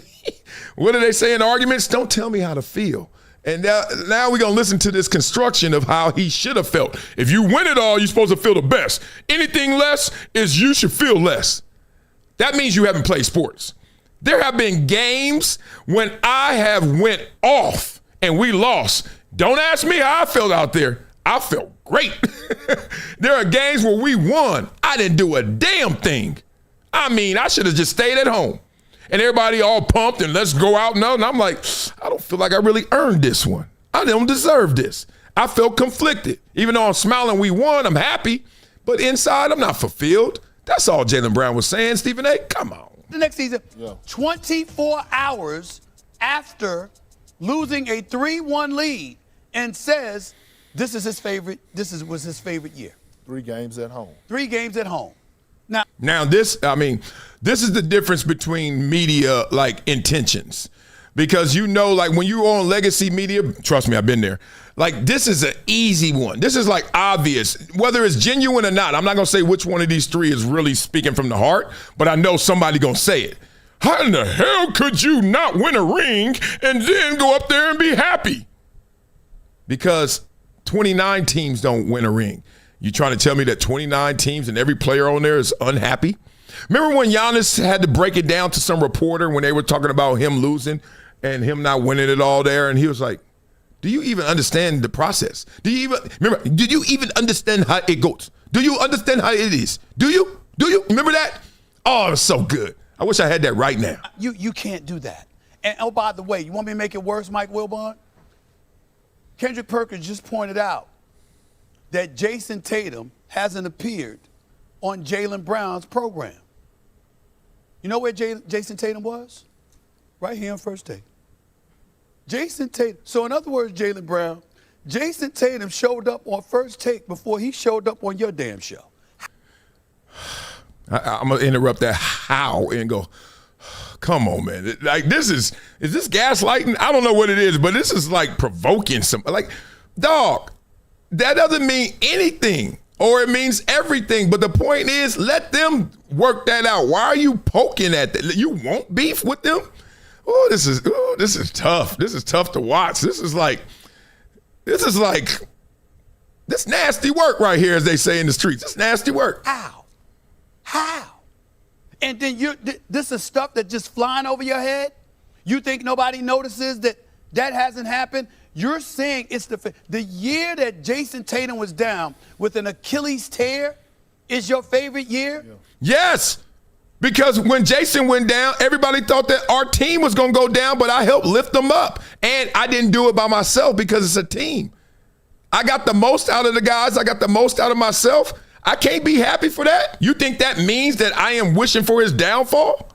What do they say in arguments? Don't tell me how to feel. And now we're going to listen to this construction of how he should have felt. If you win it all, you're supposed to feel the best. Anything less is you should feel less. That means you haven't played sports. There have been games when I have went off and we lost. Don't ask me how I felt out there. I felt great. There are games where we won. I didn't do a damn thing. I mean, I should have just stayed at home. And everybody all pumped and let's go out and I'm like, I don't feel like I really earned this one. I don't deserve this. I felt conflicted. Even though I'm smiling we won, I'm happy. But inside, I'm not fulfilled. That's all Jaylen Brown was saying, Stephen A. Come on. The next season, 24 hours after losing a 3-1 lead, and says this was his favorite year. 3 games at home. 3 games at home. Now this is the difference between media, like, intentions. Because like when you're on legacy media, trust me, I've been there. Like, this is an easy one. This is like obvious, whether it's genuine or not. I'm not gonna say which one of these 3 is really speaking from the heart, but I know somebody gonna say it. How in the hell could you not win a ring and then go up there and be happy? Because 29 teams don't win a ring. You trying to tell me that 29 teams and every player on there is unhappy? Remember when Giannis had to break it down to some reporter when they were talking about him losing and him not winning it all there? And he was like, do you even understand the process? Did you even understand how it goes? Do you understand how it is? Do you? Remember that? Oh, it was so good. I wish I had that right now. You can't do that. And oh, by the way, you want me to make it worse, Mike Wilbon? Kendrick Perkins just pointed out that Jason Tatum hasn't appeared on Jaylen Brown's program. You know where Jason Tatum was? Right here on First Take. Jason Tatum. So in other words, Jaylen Brown, Jason Tatum showed up on First Take before he showed up on your damn show. I'm going to interrupt that how and go, come on, man. Like, is this gaslighting? I don't know what it is, but this is like provoking something. Like, dog, that doesn't mean anything, or it means everything. But the point is, let them work that out. Why are you poking at that? You want beef with them? This is tough. This is tough to watch. This is nasty work right here, as they say in the streets. It's nasty work. How? And then this is stuff that just flying over your head? You think nobody notices that hasn't happened? You're saying it's the year that Jason Tatum was down with an Achilles tear is your favorite year? Yeah. Yes, because when Jason went down, everybody thought that our team was going to go down, but I helped lift them up. And I didn't do it by myself because it's a team. I got the most out of the guys. I got the most out of myself. I can't be happy for that. You think that means that I am wishing for his downfall?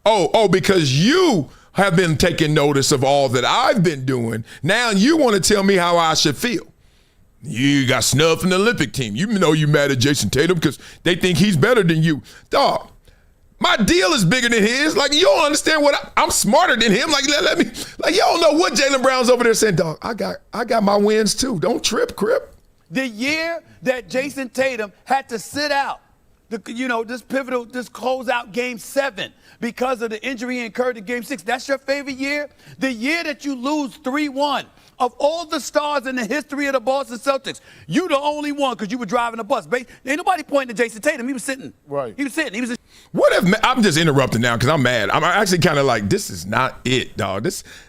Oh, because you have been taking notice of all that I've been doing. Now you want to tell me how I should feel. You got snubbed from the Olympic team. You know you mad at Jason Tatum because they think he's better than you. Dog, my deal is bigger than his. Like, you don't understand what I'm smarter than him. Like, let me, like, you don't know what Jaylen Brown's over there saying. Dog, I got my wins too. Don't trip, Crip. The year that Jason Tatum had to sit out, this closeout Game 7 because of the injury he incurred in Game 6, that's your favorite year? The year that you lose 3-1, of all the stars in the history of the Boston Celtics, you the only one because you were driving a bus. Ain't nobody pointing to Jason Tatum. He was sitting. Right. He was sitting. What if I'm just interrupting now because I'm mad. I'm actually kind of like, this is not it, dog.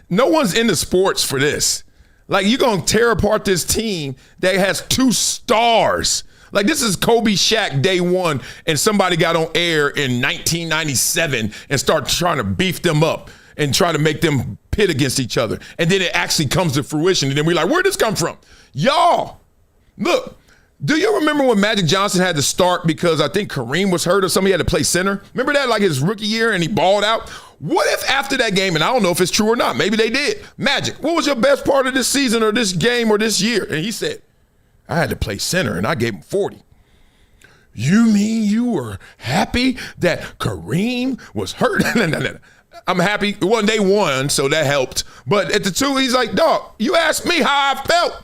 No one's into sports for this. Like, you're going to tear apart this team that has 2 stars. Like, this is Kobe Shaq day one, and somebody got on air in 1997 and started trying to beef them up and try to make them pit against each other. And then it actually comes to fruition. And then we're like, where'd this come from? Y'all, look, do you remember when Magic Johnson had to start because I think Kareem was hurt or somebody had to play center? Remember that, like his rookie year, and he balled out? What if after that game, and I don't know if it's true or not, maybe they did, Magic, what was your best part of this season or this game or this year? And he said, I had to play center, and I gave him 40. You mean you were happy that Kareem was hurt? I'm happy. Well, they won, so that helped. But at the two, he's like, dog, you asked me how I felt.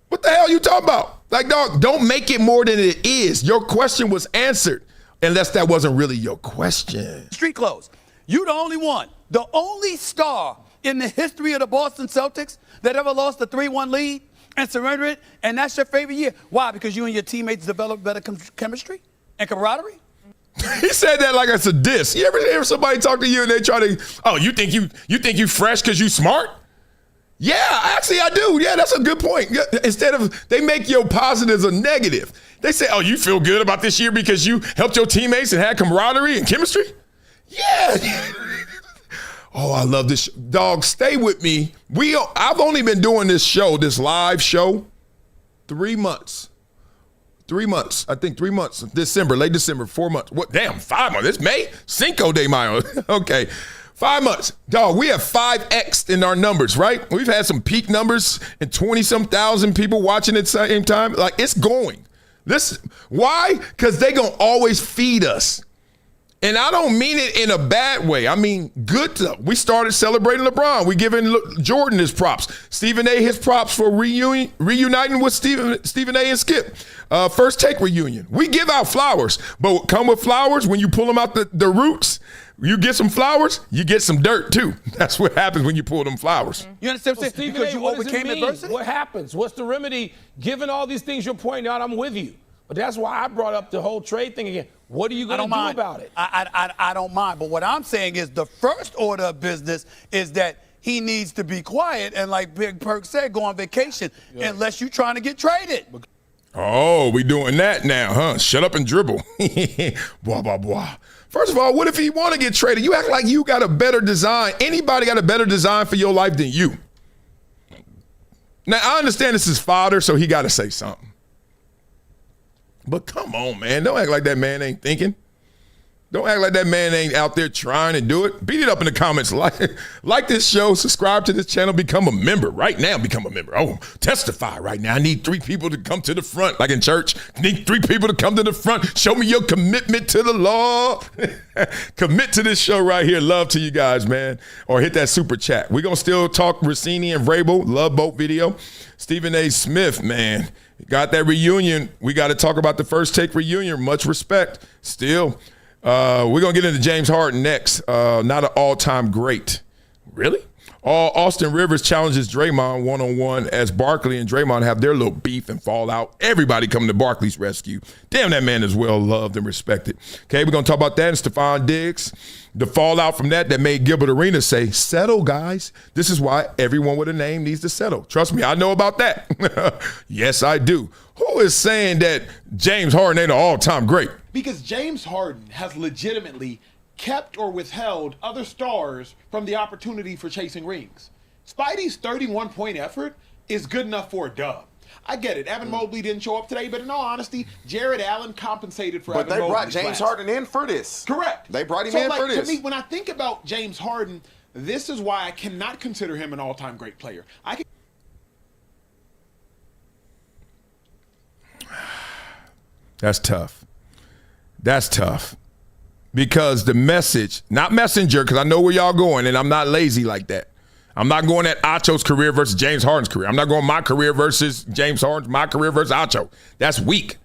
What the hell you talking about? Like, dog, don't make it more than it is. Your question was answered, unless that wasn't really your question. Street clothes. You the only one, the only star in the history of the Boston Celtics that ever lost a 3-1 lead and surrendered it, and that's your favorite year. Why? Because you and your teammates developed better chemistry and camaraderie? He said that like it's a diss. You ever hear somebody talk to you and they try to, oh, you think you fresh because you smart? Yeah, actually I do. Yeah, that's a good point. Instead of, they make your positives a negative. They say, oh, you feel good about this year because you helped your teammates and had camaraderie and chemistry? Yeah. Oh, I love this. Dog, stay with me. I've only been doing this show, this live show, 3 months. 3 months. I think 3 months. December, late December, 4 months. What? Damn, 5 months. It's May? Cinco de Mayo. Okay. 5 months. Dog, we have 5X'd in our numbers, right? We've had some peak numbers and 20-some thousand people watching at the same time. Like, it's going. Why? Because they going to always feed us. And I don't mean it in a bad way. I mean good stuff. We started celebrating LeBron. We giving Jordan his props. Stephen A. his props for reuniting with Stephen A. and Skip. First Take reunion. We give out flowers, but come with flowers when you pull them out the roots. You get some flowers, you get some dirt too. That's what happens when you pull them flowers. You understand what I'm saying? Because you overcame adversity? What happens? What's the remedy? Given all these things you're pointing out, I'm with you. But that's why I brought up the whole trade thing again. What are you going to do about it? I don't mind. But what I'm saying is the first order of business is that he needs to be quiet and, like Big Perk said, go on vacation unless you're trying to get traded. Oh, we doing that now, huh? Shut up and dribble. Blah, blah, blah. First of all, what if he want to get traded? You act like you got a better design. Anybody got a better design for your life than you? Now, I understand this is fodder, so he got to say something. But come on, man. Don't act like that man ain't thinking. Don't act like that man ain't out there trying to do it. Beat it up in the comments. Like this show, subscribe to this channel, become a member. Right now, become a member. Oh, testify right now. I need 3 people to come to the front, like in church. I need 3 people to come to the front. Show me your commitment to the law. Commit to this show right here. Love to you guys, man. Or hit that super chat. We're going to still talk Russini and Vrabel. Love boat video. Stephen A. Smith, man. Got that reunion. We got to talk about the First Take reunion. Much respect. Still, we're going to get into James Harden next. Not an all-time great. Really? Austin Rivers challenges Draymond one-on-one as Barkley and Draymond have their little beef and fallout. Everybody coming to Barkley's rescue. Damn, that man is well loved and respected. Okay, we're going to talk about that and Stephon Diggs. The fallout from that made Gilbert Arenas say, settle, guys. This is why everyone with a name needs to settle. Trust me, I know about that. Yes, I do. Who is saying that James Harden ain't an all-time great? Because James Harden has legitimately kept or withheld other stars from the opportunity for chasing rings. Spidey's 31-point effort is good enough for a dub. I get it. Evan Mobley didn't show up today, but in all honesty, Jared Allen compensated for Evan Mobley. But they brought James Harden in for this. Correct. They brought him in for this. To me, when I think about James Harden, this is why I cannot consider him an all-time great player. That's tough. That's tough. Because the message, not messenger, because I know where y'all going, and I'm not lazy like that. I'm not going at Acho's career versus James Harden's career. I'm not going my career versus James Harden's, my career versus Acho. That's weak.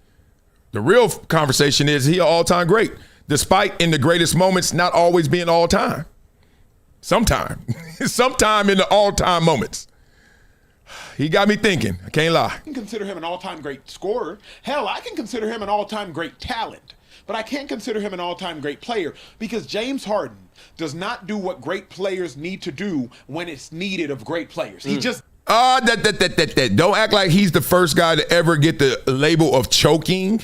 The real conversation is he an all-time great, despite in the greatest moments not always being all-time. Sometime in the all-time moments. He got me thinking. I can't lie. I can consider him an all-time great scorer. Hell, I can consider him an all-time great talent. But I can't consider him an all-time great player because James Harden does not do what great players need to do when it's needed of great players. He just... Don't act like he's the first guy to ever get the label of choking.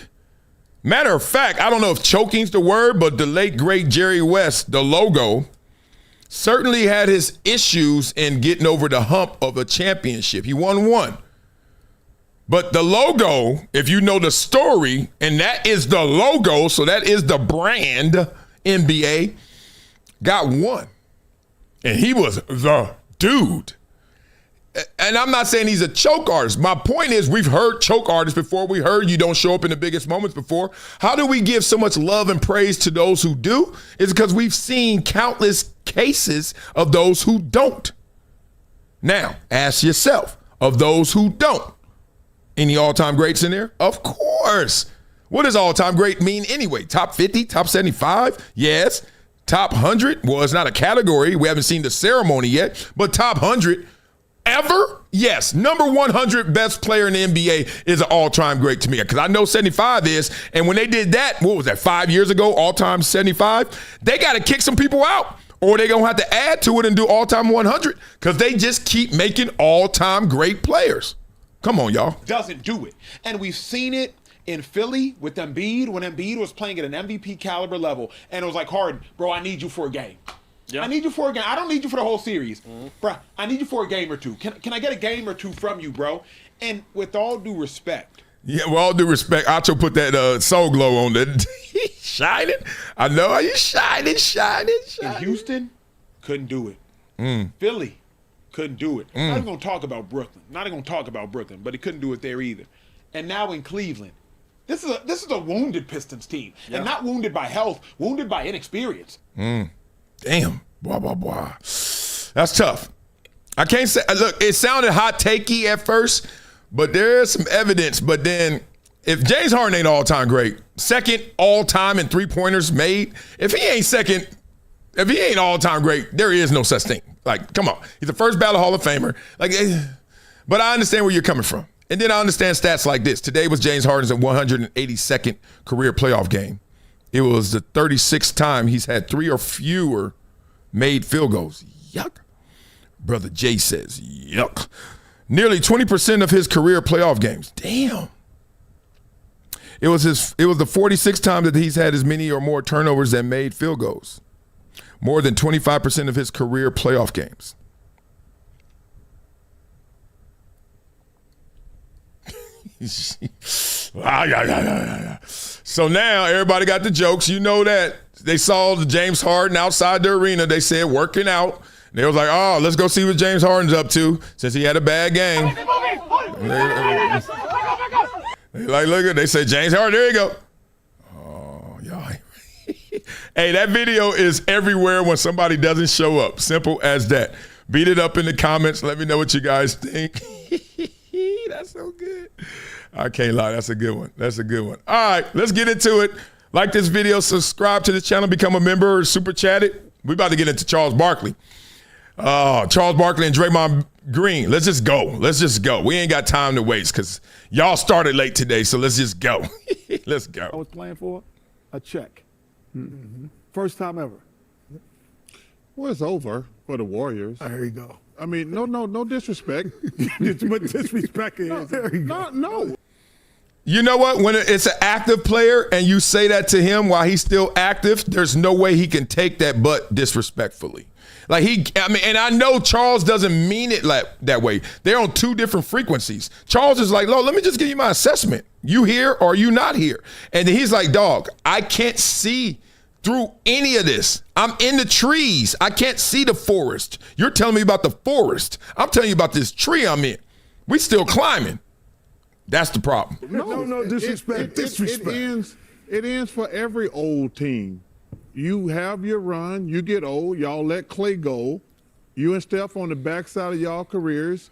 Matter of fact, I don't know if choking's the word, but the late, great Jerry West, the logo, certainly had his issues in getting over the hump of a championship. He won one. But the logo, if you know the story, and that is the logo, so that is the brand NBA, got one. And he was the dude. And I'm not saying he's a choke artist. My point is, we've heard choke artists before. We heard you don't show up in the biggest moments before. How do we give so much love and praise to those who do? It's because we've seen countless cases of those who don't. Now, ask yourself, of those who don't, any all-time greats in there? Of course. What does all-time great mean anyway? Top 50, top 75? Yes. Top 100? Well, it's not a category. We haven't seen the ceremony yet, but top 100 ever? Yes. Number 100 best player in the NBA is an all-time great to me, because I know 75 is, and when they did that, what was that, 5 years ago, all-time 75? They got to kick some people out, or they're going to have to add to it and do all-time 100, because they just keep making all-time great players. Come on, y'all. Doesn't do it. And we've seen it in Philly with Embiid, when Embiid was playing at an MVP caliber level, and it was like, Harden, bro, I need you for a game. Yeah. I need you for a game. I don't need you for the whole series. Bro, I need you for a game or two. Can I get a game or two from you, bro? And with all due respect. Yeah, with all due respect, Acho put that soul glow on there. Shining. I know how you shining. In Houston, couldn't do it. Philly, couldn't do it. Not even going to talk about Brooklyn. But he couldn't do it there either. And now in Cleveland, this is a wounded Pistons team. Yeah. And not wounded by health, wounded by inexperience. Damn. Blah. That's tough. I can't say, look, it sounded hot takey at first, but there's some evidence. But then if James Harden ain't all-time great, second all-time in three-pointers made, if he ain't all-time great, there is no such thing. Like, come on. He's the first ballot Hall of Famer. Like, but I understand where you're coming from. And then I understand stats like this. Today was James Harden's 182nd career playoff game. It was the 36th time he's had 3 or fewer made field goals. Yuck. Brother Jay says, yuck. Nearly 20% of his career playoff games. Damn. It was the 46th time that he's had as many or more turnovers than made field goals. More than 25% of his career playoff games. So now everybody got the jokes. You know that. They saw the James Harden outside the arena. They said working out. They was like, oh, let's go see what James Harden's up to since he had a bad game. They like, look at. They said James Harden. There you go. Oh, y'all. Hey, that video is everywhere when somebody doesn't show up. Simple as that. Beat it up in the comments. Let me know what you guys think. That's so good. I can't lie. That's a good one. All right, let's get into it. Like this video, subscribe to the channel, become a member, or super chat it. We're about to get into Charles Barkley. Charles Barkley and Draymond Green. Let's just go. We ain't got time to waste because y'all started late today, so let's just go. Let's go. I was playing for a check. First time ever. Well, it's over for the Warriors. There you go. I mean, no disrespect. Disrespect. No. You know what? When it's an active player and you say that to him while he's still active, there's no way he can take that but disrespectfully. And I know Charles doesn't mean it that way. They're on two different frequencies. Charles is like, let me just give you my assessment. You here or you not here? And then he's like, dog, I can't see through any of this. I'm in the trees. I can't see the forest. You're telling me about the forest. I'm telling you about this tree I'm in. We still climbing. That's the problem. No disrespect. It ends for every old team. You have your run. You get old. Y'all let Clay go. You and Steph on the backside of y'all careers.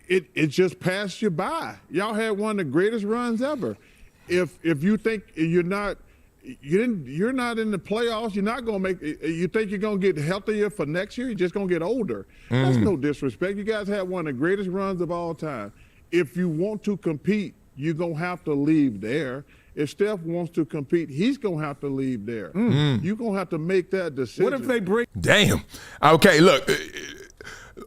It just passed you by. Y'all had one of the greatest runs ever. If you think you're not in the playoffs, you're not going to make it. You think you're going to get healthier for next year? You're just going to get older. That's no disrespect. You guys had one of the greatest runs of all time. If you want to compete, you're going to have to leave there. If Steph wants to compete, he's going to have to leave there. You're going to have to make that decision. What if they break? Damn. Okay, look.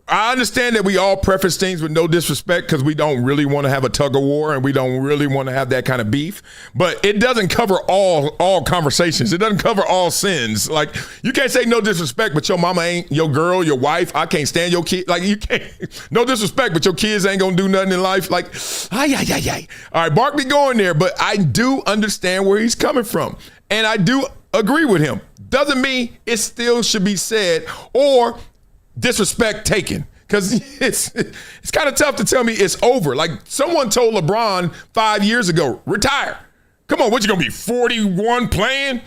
I understand that we all preface things with no disrespect because we don't really want to have a tug of war and we don't really want to have that kind of beef. But it doesn't cover all conversations. It doesn't cover all sins. Like, you can't say no disrespect, but your mama ain't your girl, your wife. I can't stand your kid. Like, you can't. No disrespect, but your kids ain't gonna do nothing in life. Like, ay. All right, Barkley going there, but I do understand where he's coming from, and I do agree with him. Doesn't mean it still should be said or disrespect taken, because it's kind of tough to tell me it's over. Like, someone told LeBron 5 years ago, retire. Come on, what, you gonna be 41 playing?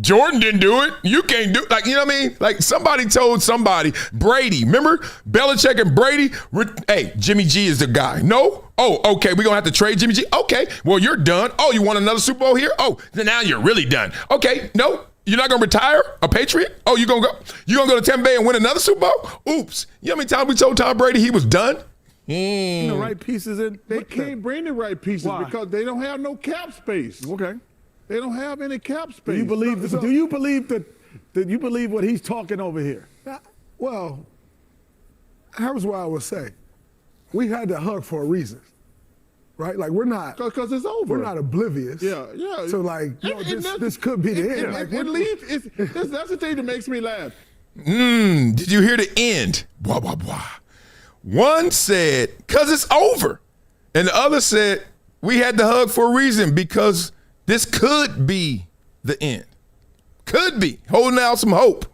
Jordan didn't do it. You can't do it. Like, you know what I mean? Like, somebody told somebody, Brady, remember Belichick and Brady? Hey, Jimmy G is the guy. No? Oh, okay, we're going to have to trade Jimmy G. Okay, well, you're done. Oh, you want another Super Bowl here? Oh, then now you're really done. Okay, no, you're not going to retire a Patriot? Oh, you're going to go to Tampa Bay and win another Super Bowl? Oops. You know how many times we told Tom Brady he was done? The right pieces in. They can't bring the right pieces. Why? Because they don't have no cap space. Okay. They don't have any cap space. Do you believe what he's talking over here? Well, here's what I would say. We had to hug for a reason, right? Like, we're not, because it's over. We're not oblivious. Yeah. So, like, this could be the end. Like, that's the thing that makes me laugh. Did you hear the end? Blah, blah, blah. One said, because it's over. And the other said, we had to hug for a reason because this could be the end. Could be. Holding out some hope,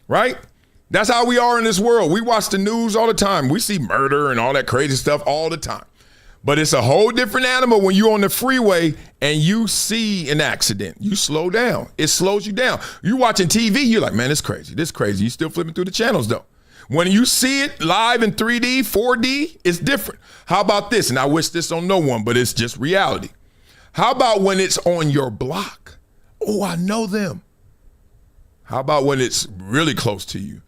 right? That's how we are in this world. We watch the news all the time. We see murder and all that crazy stuff all the time. But it's a whole different animal when you're on the freeway and you see an accident. You slow down. It slows you down. You're watching TV, you're like, man, it's crazy. This is crazy. You're still flipping through the channels, though. When you see it live in 3D, 4D, it's different. How about this? And I wish this on no one, but it's just reality. How about when it's on your block? Oh, I know them. How about when it's really close to you?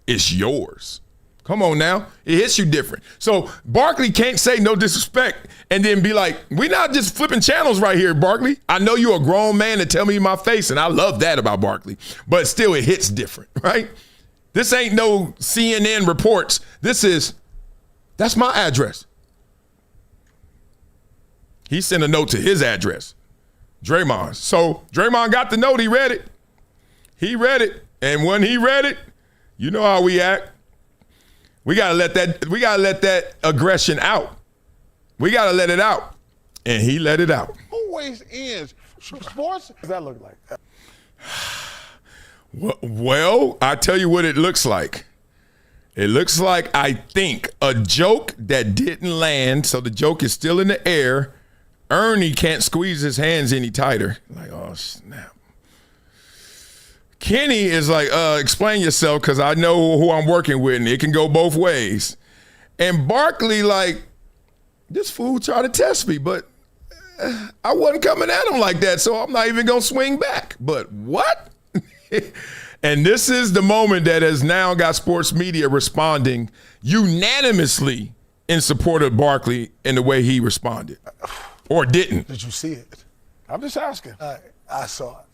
It's yours. Come on now. It hits you different. So Barkley can't say no disrespect and then be like, we're not just flipping channels right here, Barkley. I know you're a grown man to tell me in my face, and I love that about Barkley. But still, it hits different, right? This ain't no CNN reports. That's my address. He sent a note to his address, Draymond. So Draymond got the note. He read it. And when he read it, you know how we act. We gotta let that aggression out. We gotta let it out. And he let it out. Always ends. Sports, what does that look like? Well, I tell you what it looks like. It looks like, I think, a joke that didn't land, so the joke is still in the air. Ernie can't squeeze his hands any tighter. Like, oh, snap. Kenny is like, explain yourself because I know who I'm working with, and it can go both ways. And Barkley, like, this fool tried to test me, but I wasn't coming at him like that, so I'm not even going to swing back. But what? And this is the moment that has now got sports media responding unanimously in support of Barkley in the way he responded. Or didn't. Did you see it? I'm just asking. I saw it.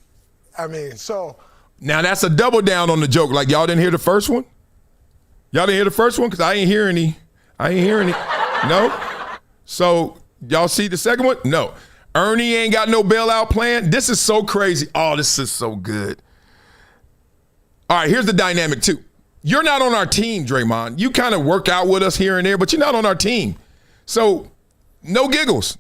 I mean, so. Now that's a double down on the joke. Like, y'all didn't hear the first one? Y'all didn't hear the first one? Because I ain't hear any. No? So y'all see the second one? No. Ernie ain't got no bailout plan. This is so crazy. Oh, this is so good. All right, here's the dynamic too. You're not on our team, Draymond. You kind of work out with us here and there, but you're not on our team. So no giggles.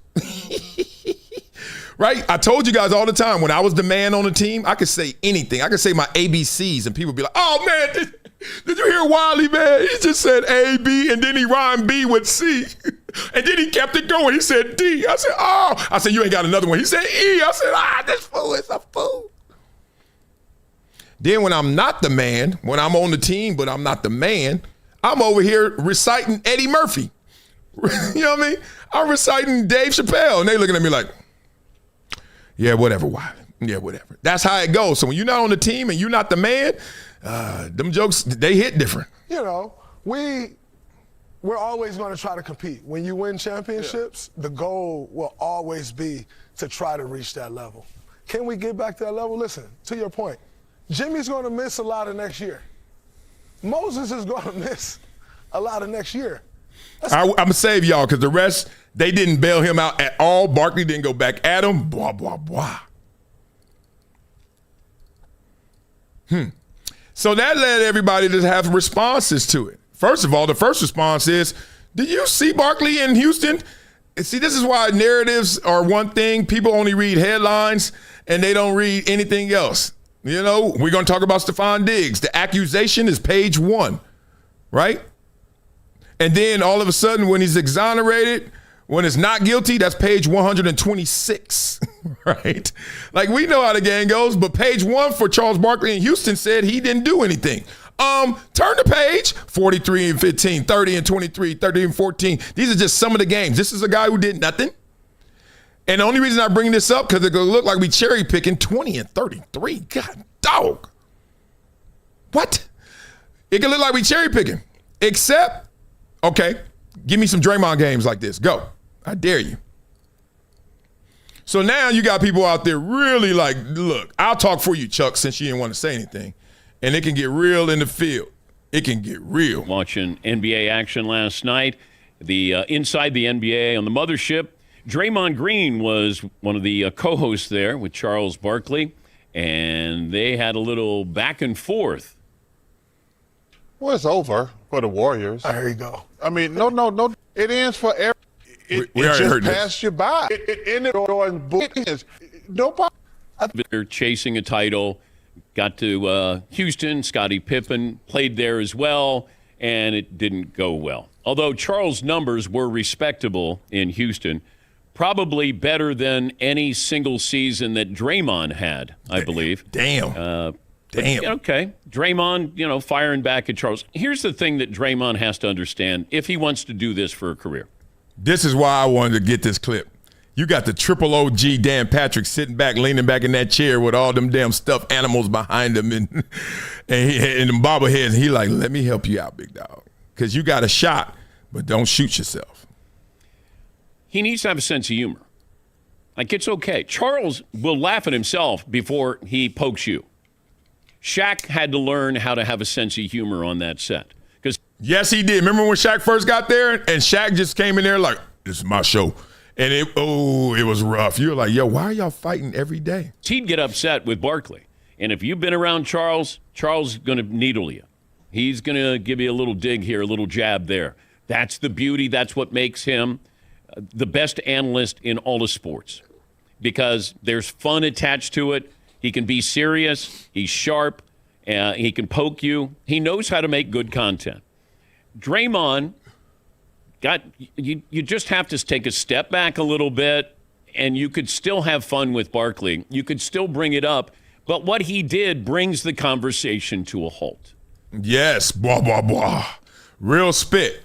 Right? I told you guys all the time, when I was the man on the team, I could say anything. I could say my ABCs and people be like, oh man, did you hear Wiley, man? He just said A, B, and then he rhymed B with C. And then he kept it going. He said D. I said, oh. I said, you ain't got another one. He said E. I said, this fool is a fool. Then when I'm not the man, when I'm on the team but I'm not the man, I'm over here reciting Eddie Murphy. You know what I mean? I'm reciting Dave Chappelle, and they looking at me like, yeah, whatever, Wiley. Yeah, whatever. That's how it goes. So when you're not on the team and you're not the man, them jokes, they hit different. You know, we're always going to try to compete. When you win championships, the goal will always be to try to reach that level. Can we get back to that level? Listen, to your point, Jimmy's going to miss a lot of next year. Moses is going to miss a lot of next year. I'm going to save y'all because the rest, they didn't bail him out at all. Barkley didn't go back at him. Blah, blah, blah. So that led everybody to have responses to it. First of all, the first response is, do you see Barkley in Houston? And see, this is why narratives are one thing. People only read headlines and they don't read anything else. You know, we're going to talk about Stephon Diggs. The accusation is page 1, right? And then all of a sudden when he's exonerated, when it's not guilty, that's page 126, right? Like, we know how the game goes, but page 1 for Charles Barkley in Houston said he didn't do anything. Turn the page, 43 and 15, 30 and 23, 30 and 14. These are just some of the games. This is a guy who did nothing. And the only reason I bring this up, because it could look like we cherry picking 20 and 33. God, dog. What? It could look like we cherry picking, except, okay, give me some Draymond games like this. Go. I dare you. So now you got people out there really like, look, I'll talk for you, Chuck, since you didn't want to say anything. And it can get real in the field. It can get real. Watching NBA action last night, the inside the NBA on the mothership, Draymond Green was one of the co-hosts there with Charles Barkley, and they had a little back and forth. Well, it's over for the Warriors. There you go. I mean, no. It ends for every. It just passed you by. It ended on bookings. Nobody. They're chasing a title. Got to Houston. Scottie Pippen played there as well, and it didn't go well. Although Charles' numbers were respectable in Houston, probably better than any single season that Draymond had, I believe. Damn. Okay. Draymond, firing back at Charles. Here's the thing that Draymond has to understand if he wants to do this for a career. This is why I wanted to get this clip. You got the triple OG Dan Patrick sitting back, leaning back in that chair with all them damn stuffed animals behind him and them bobbleheads. And he like, let me help you out, big dog. Because you got a shot, but don't shoot yourself. He needs to have a sense of humor. Like, it's okay. Charles will laugh at himself before he pokes you. Shaq had to learn how to have a sense of humor on that set. Yes, he did. Remember when Shaq first got there and Shaq just came in there like, this is my show. And it was rough. You were like, yo, why are y'all fighting every day? He'd get upset with Barkley. And if you've been around Charles is going to needle you. He's going to give you a little dig here, a little jab there. That's the beauty. That's what makes him the best analyst in all of sports. Because there's fun attached to it. He can be serious. He's sharp. He can poke you. He knows how to make good content. Draymond, you just have to take a step back a little bit, and you could still have fun with Barkley. You could still bring it up, but what he did brings the conversation to a halt. Yes, blah, blah, blah. Real spit.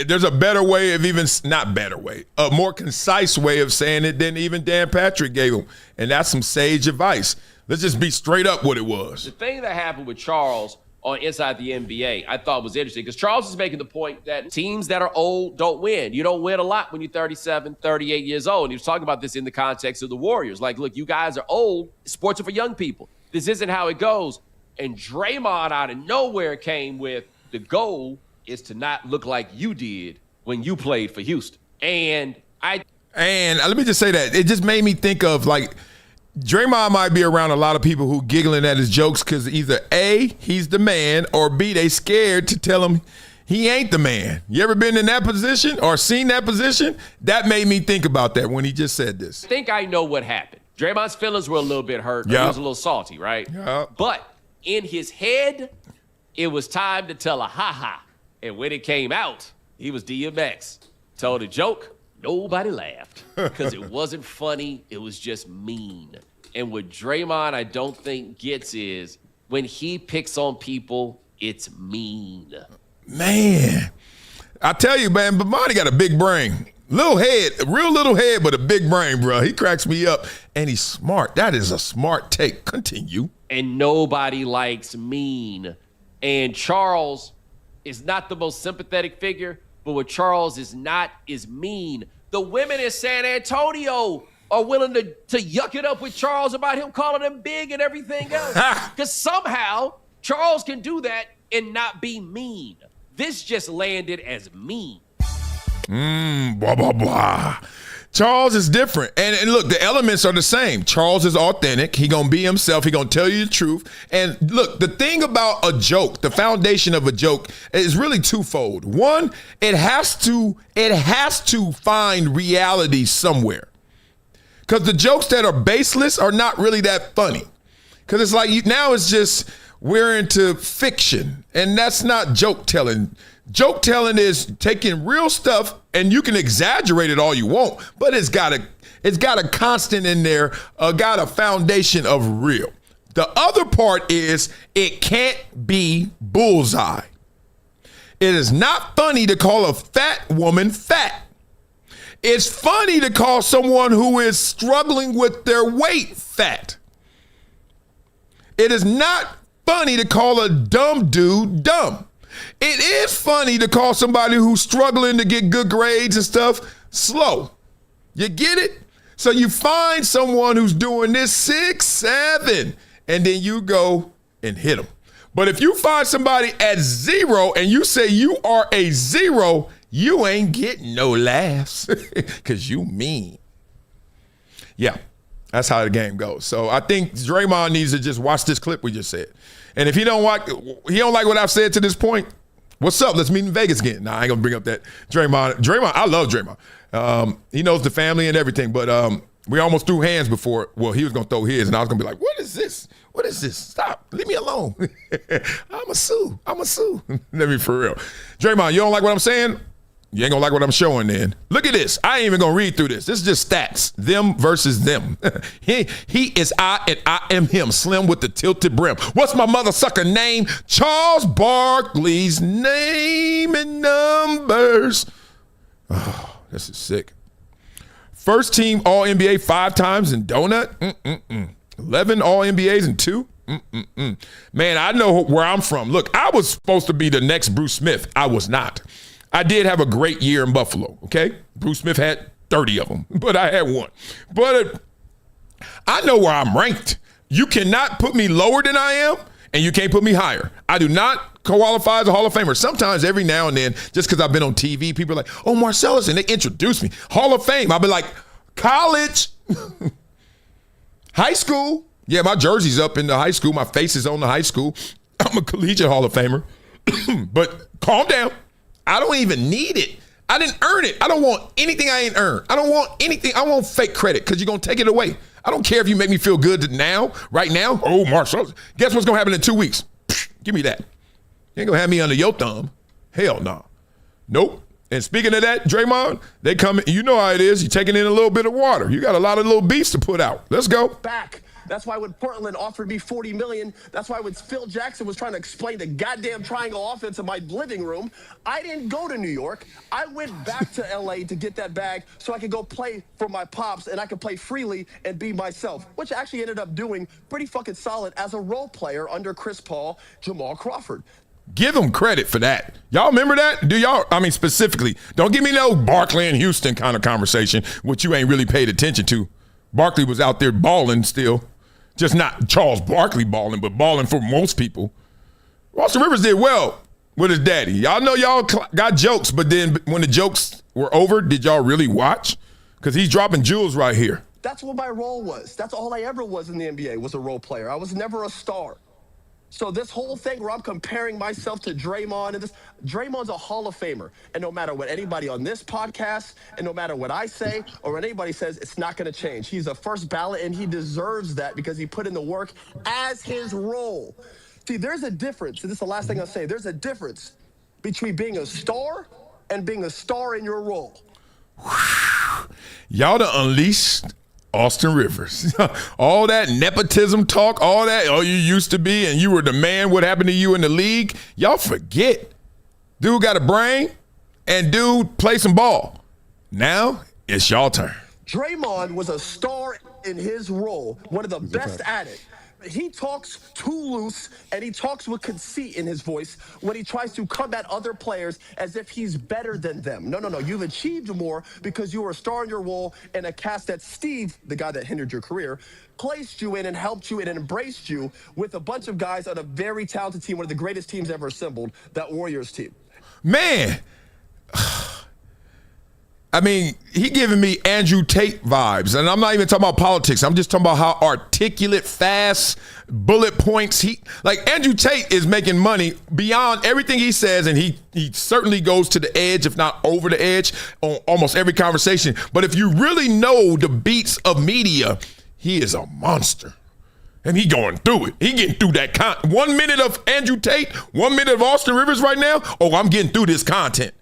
There's a better way of a more concise way of saying it than even Dan Patrick gave him, and that's some sage advice. Let's just be straight up what it was. The thing that happened with Charles on Inside the NBA, I thought was interesting because Charles is making the point that teams that are old don't win. You don't win a lot when you're 37, 38 years old. And he was talking about this in the context of the Warriors. Like, look, you guys are old. Sports are for young people. This isn't how it goes. And Draymond out of nowhere came with the goal is to not look like you did when you played for Houston. And let me just say that. It just made me think of, like, Draymond might be around a lot of people who giggling at his jokes because either A, he's the man, or B, they scared to tell him he ain't the man. You ever been in that position or seen that position? That made me think about that when he just said this. I think I know what happened. Draymond's feelings were a little bit hurt. Yep. He was a little salty, right? Yep. But in his head, it was time to tell a ha-ha. And when it came out, he was DMX. Told a joke, nobody laughed because it wasn't funny. It was just mean. And what Draymond, I don't think gets is when he picks on people, it's mean. Man, I tell you, man, Bomani got a big brain. Little head, real little head, but a big brain, bro. He cracks me up, and he's smart. That is a smart take. Continue. And nobody likes mean. And Charles is not the most sympathetic figure, but what Charles is not is mean. The women in San Antonio are willing to yuck it up with Charles about him calling them big and everything else. Because somehow Charles can do that and not be mean. This just landed as mean. Blah, blah, blah. Charles is different. And look, the elements are the same. Charles is authentic. He gonna be himself. He gonna tell you the truth. And look, the thing about a joke, the foundation of a joke is really twofold. One, it has to find reality somewhere. Because the jokes that are baseless are not really that funny. Because it's like now it's just we're into fiction. And that's not joke telling. Joke telling is taking real stuff, and you can exaggerate it all you want, but it's got a constant in there, got a foundation of real. The other part is it can't be bullseye. It is not funny to call a fat woman fat. It's funny to call someone who is struggling with their weight fat. It is not funny to call a dumb dude dumb. It is funny to call somebody who's struggling to get good grades and stuff slow. You get it? So you find someone who's doing this 6, 7, and then you go and hit them. But if you find somebody at 0 and you say you are a 0, you ain't getting no laughs because you mean. Yeah, that's how the game goes. So I think Draymond needs to just watch this clip we just said. And if he don't like what I've said to this point, what's up? Let's meet in Vegas again. Nah, I ain't gonna bring up that Draymond, I love Draymond. He knows the family and everything, but we almost threw hands before. Well, he was gonna throw his, and I was gonna be like, "What is this? What is this? Stop! Leave me alone. I'm a sue. Let me for real. Draymond, you don't like what I'm saying? You ain't gonna like what I'm showing then. Look at this. I ain't even gonna read through this. This is just stats. Them versus them. He is I and I am him. Slim with the tilted brim. What's my mother sucker name? Charles Barkley's name and numbers. Oh, this is sick. First team All-NBA 5 times in Donut. 11 All-NBAs and 2. Man, I know where I'm from. Look, I was supposed to be the next Bruce Smith. I was not. I did have a great year in Buffalo, okay? Bruce Smith had 30 of them, but I had one. But I know where I'm ranked. You cannot put me lower than I am, and you can't put me higher. I do not qualify as a Hall of Famer. Sometimes every now and then, just because I've been on TV, people are like, oh, Marcellus, and they introduce me. Hall of Fame. I'll be like, college, high school. Yeah, my jersey's up in the high school. My face is on the high school. I'm a collegiate Hall of Famer. But calm down. I don't even need it. I didn't earn it. I don't want anything I ain't earned. I don't want anything. I want fake credit because you're going to take it away. I don't care if you make me feel good now, right now. Oh, Marcellus. Guess what's going to happen in 2 weeks? Give me that. You ain't going to have me under your thumb. Hell no. Nope. And speaking of that, Draymond, they come, you know how it is. You're taking in a little bit of water. You got a lot of little beats to put out. Let's go. Back. That's why when Portland offered me $40 million, that's why when Phil Jackson was trying to explain the goddamn triangle offense in my living room, I didn't go to New York. I went back to LA to get that bag so I could go play for my pops and I could play freely and be myself, which I actually ended up doing pretty fucking solid as a role player under Chris Paul, Jamal Crawford. Give them credit for that. Y'all remember that? Do y'all, I mean, specifically, don't give me no Barkley and Houston kind of conversation, which you ain't really paid attention to. Barkley was out there balling still. Just not Charles Barkley balling, but balling for most people. Austin Rivers did well with his daddy. Y'all know y'all got jokes, but then when the jokes were over, did y'all really watch? Because he's dropping jewels right here. That's what my role was. That's all I ever was in the NBA, was a role player. I was never a star. So this whole thing where I'm comparing myself to Draymond and this, Draymond's a Hall of Famer. And no matter what anybody on this podcast and no matter what I say or what anybody says, it's not going to change. He's a first ballot and he deserves that because he put in the work as his role. See, there's a difference, and this is the last thing I'll say. There's a difference between being a star and being a star in your role. Y'all done unleashed Austin Rivers. All that nepotism talk, all that, oh, you used to be and you were the man, what happened to you in the league? Y'all forget. Dude got a brain and dude play some ball. Now it's y'all turn. Draymond was a star in his role, one of the best at it. He talks too loose and he talks with conceit in his voice when he tries to come at other players as if he's better than them. No. You've achieved more because you were a star in your role in a cast that Steve, the guy that hindered your career, placed you in and helped you and embraced you with a bunch of guys on a very talented team, one of the greatest teams ever assembled, that Warriors team. man. I mean, he giving me Andrew Tate vibes, and I'm not even talking about politics. I'm just talking about how articulate, fast, bullet points. Andrew Tate is making money beyond everything he says, and he certainly goes to the edge, if not over the edge, on almost every conversation. But if you really know the beats of media, he is a monster. And he going through it. He getting through that 1 minute of Andrew Tate, 1 minute of Austin Rivers right now. Oh, I'm getting through this content.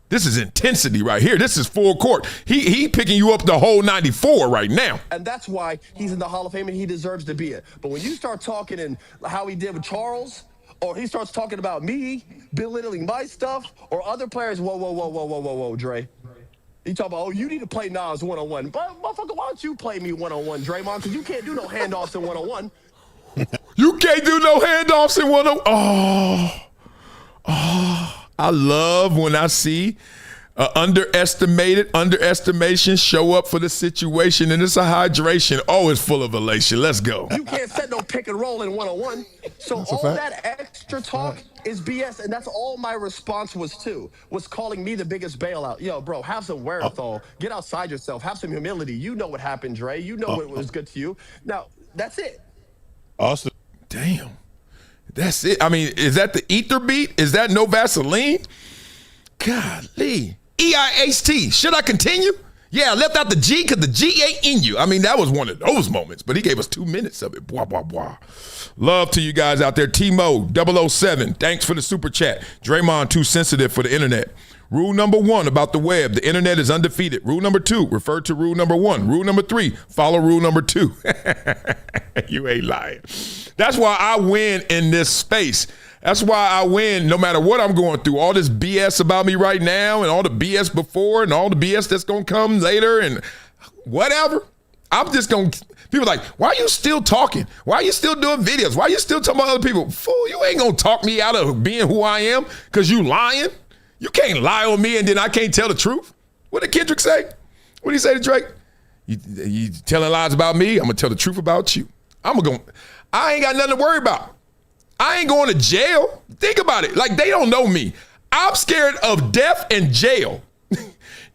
This is intensity right here. This is full court. He picking you up the whole 94 right now. And that's why he's in the Hall of Fame and he deserves to be it. But when you start talking and how he did with Charles, or he starts talking about me, belittling my stuff, or other players, whoa, Dre. You talk about, you need to play Nas one-on-one. But motherfucker, why don't you play me one-on-one, Draymond? Because you can't do no handoffs in one-on-one. You can't do no handoffs in one-on-one. I love when I see underestimation show up for the situation, and it's a hydration. Oh, it's full of elation. Let's go. You can't set no pick and roll in one-on-one. So all that extra talk is BS, and that's all my response was calling me the biggest bailout. Yo, bro, have some wherewithal. Get outside yourself. Have some humility. You know what happened, Dre. You know what was good to you. Now, that's it. Awesome. Damn. That's it. I mean, is that the ether beat? Is that no Vaseline? Golly. EIHT. Should I continue? Yeah, I left out the G because the G ain't in you. I mean, that was one of those moments, but he gave us 2 minutes of it. Blah, blah, blah. Love to you guys out there. T-Mo 007. Thanks for the super chat. Draymond too sensitive for the internet. Rule number 1 about the web, the internet is undefeated. Rule number 2, refer to rule number 1. Rule number 3, follow rule number 2. You ain't lying. That's why I win in this space. That's why I win no matter what I'm going through. All this BS about me right now and all the BS before and all the BS that's going to come later and whatever. I'm just going to, people are like, why are you still talking? Why are you still doing videos? Why are you still talking about other people? Fool, you ain't going to talk me out of being who I am because you lying. You can't lie on me and then I can't tell the truth. What did Kendrick say? What did he say to Drake? You telling lies about me, I'm going to tell the truth about you. I ain't got nothing to worry about. I ain't going to jail. Think about it. Like, they don't know me. I'm scared of death and jail.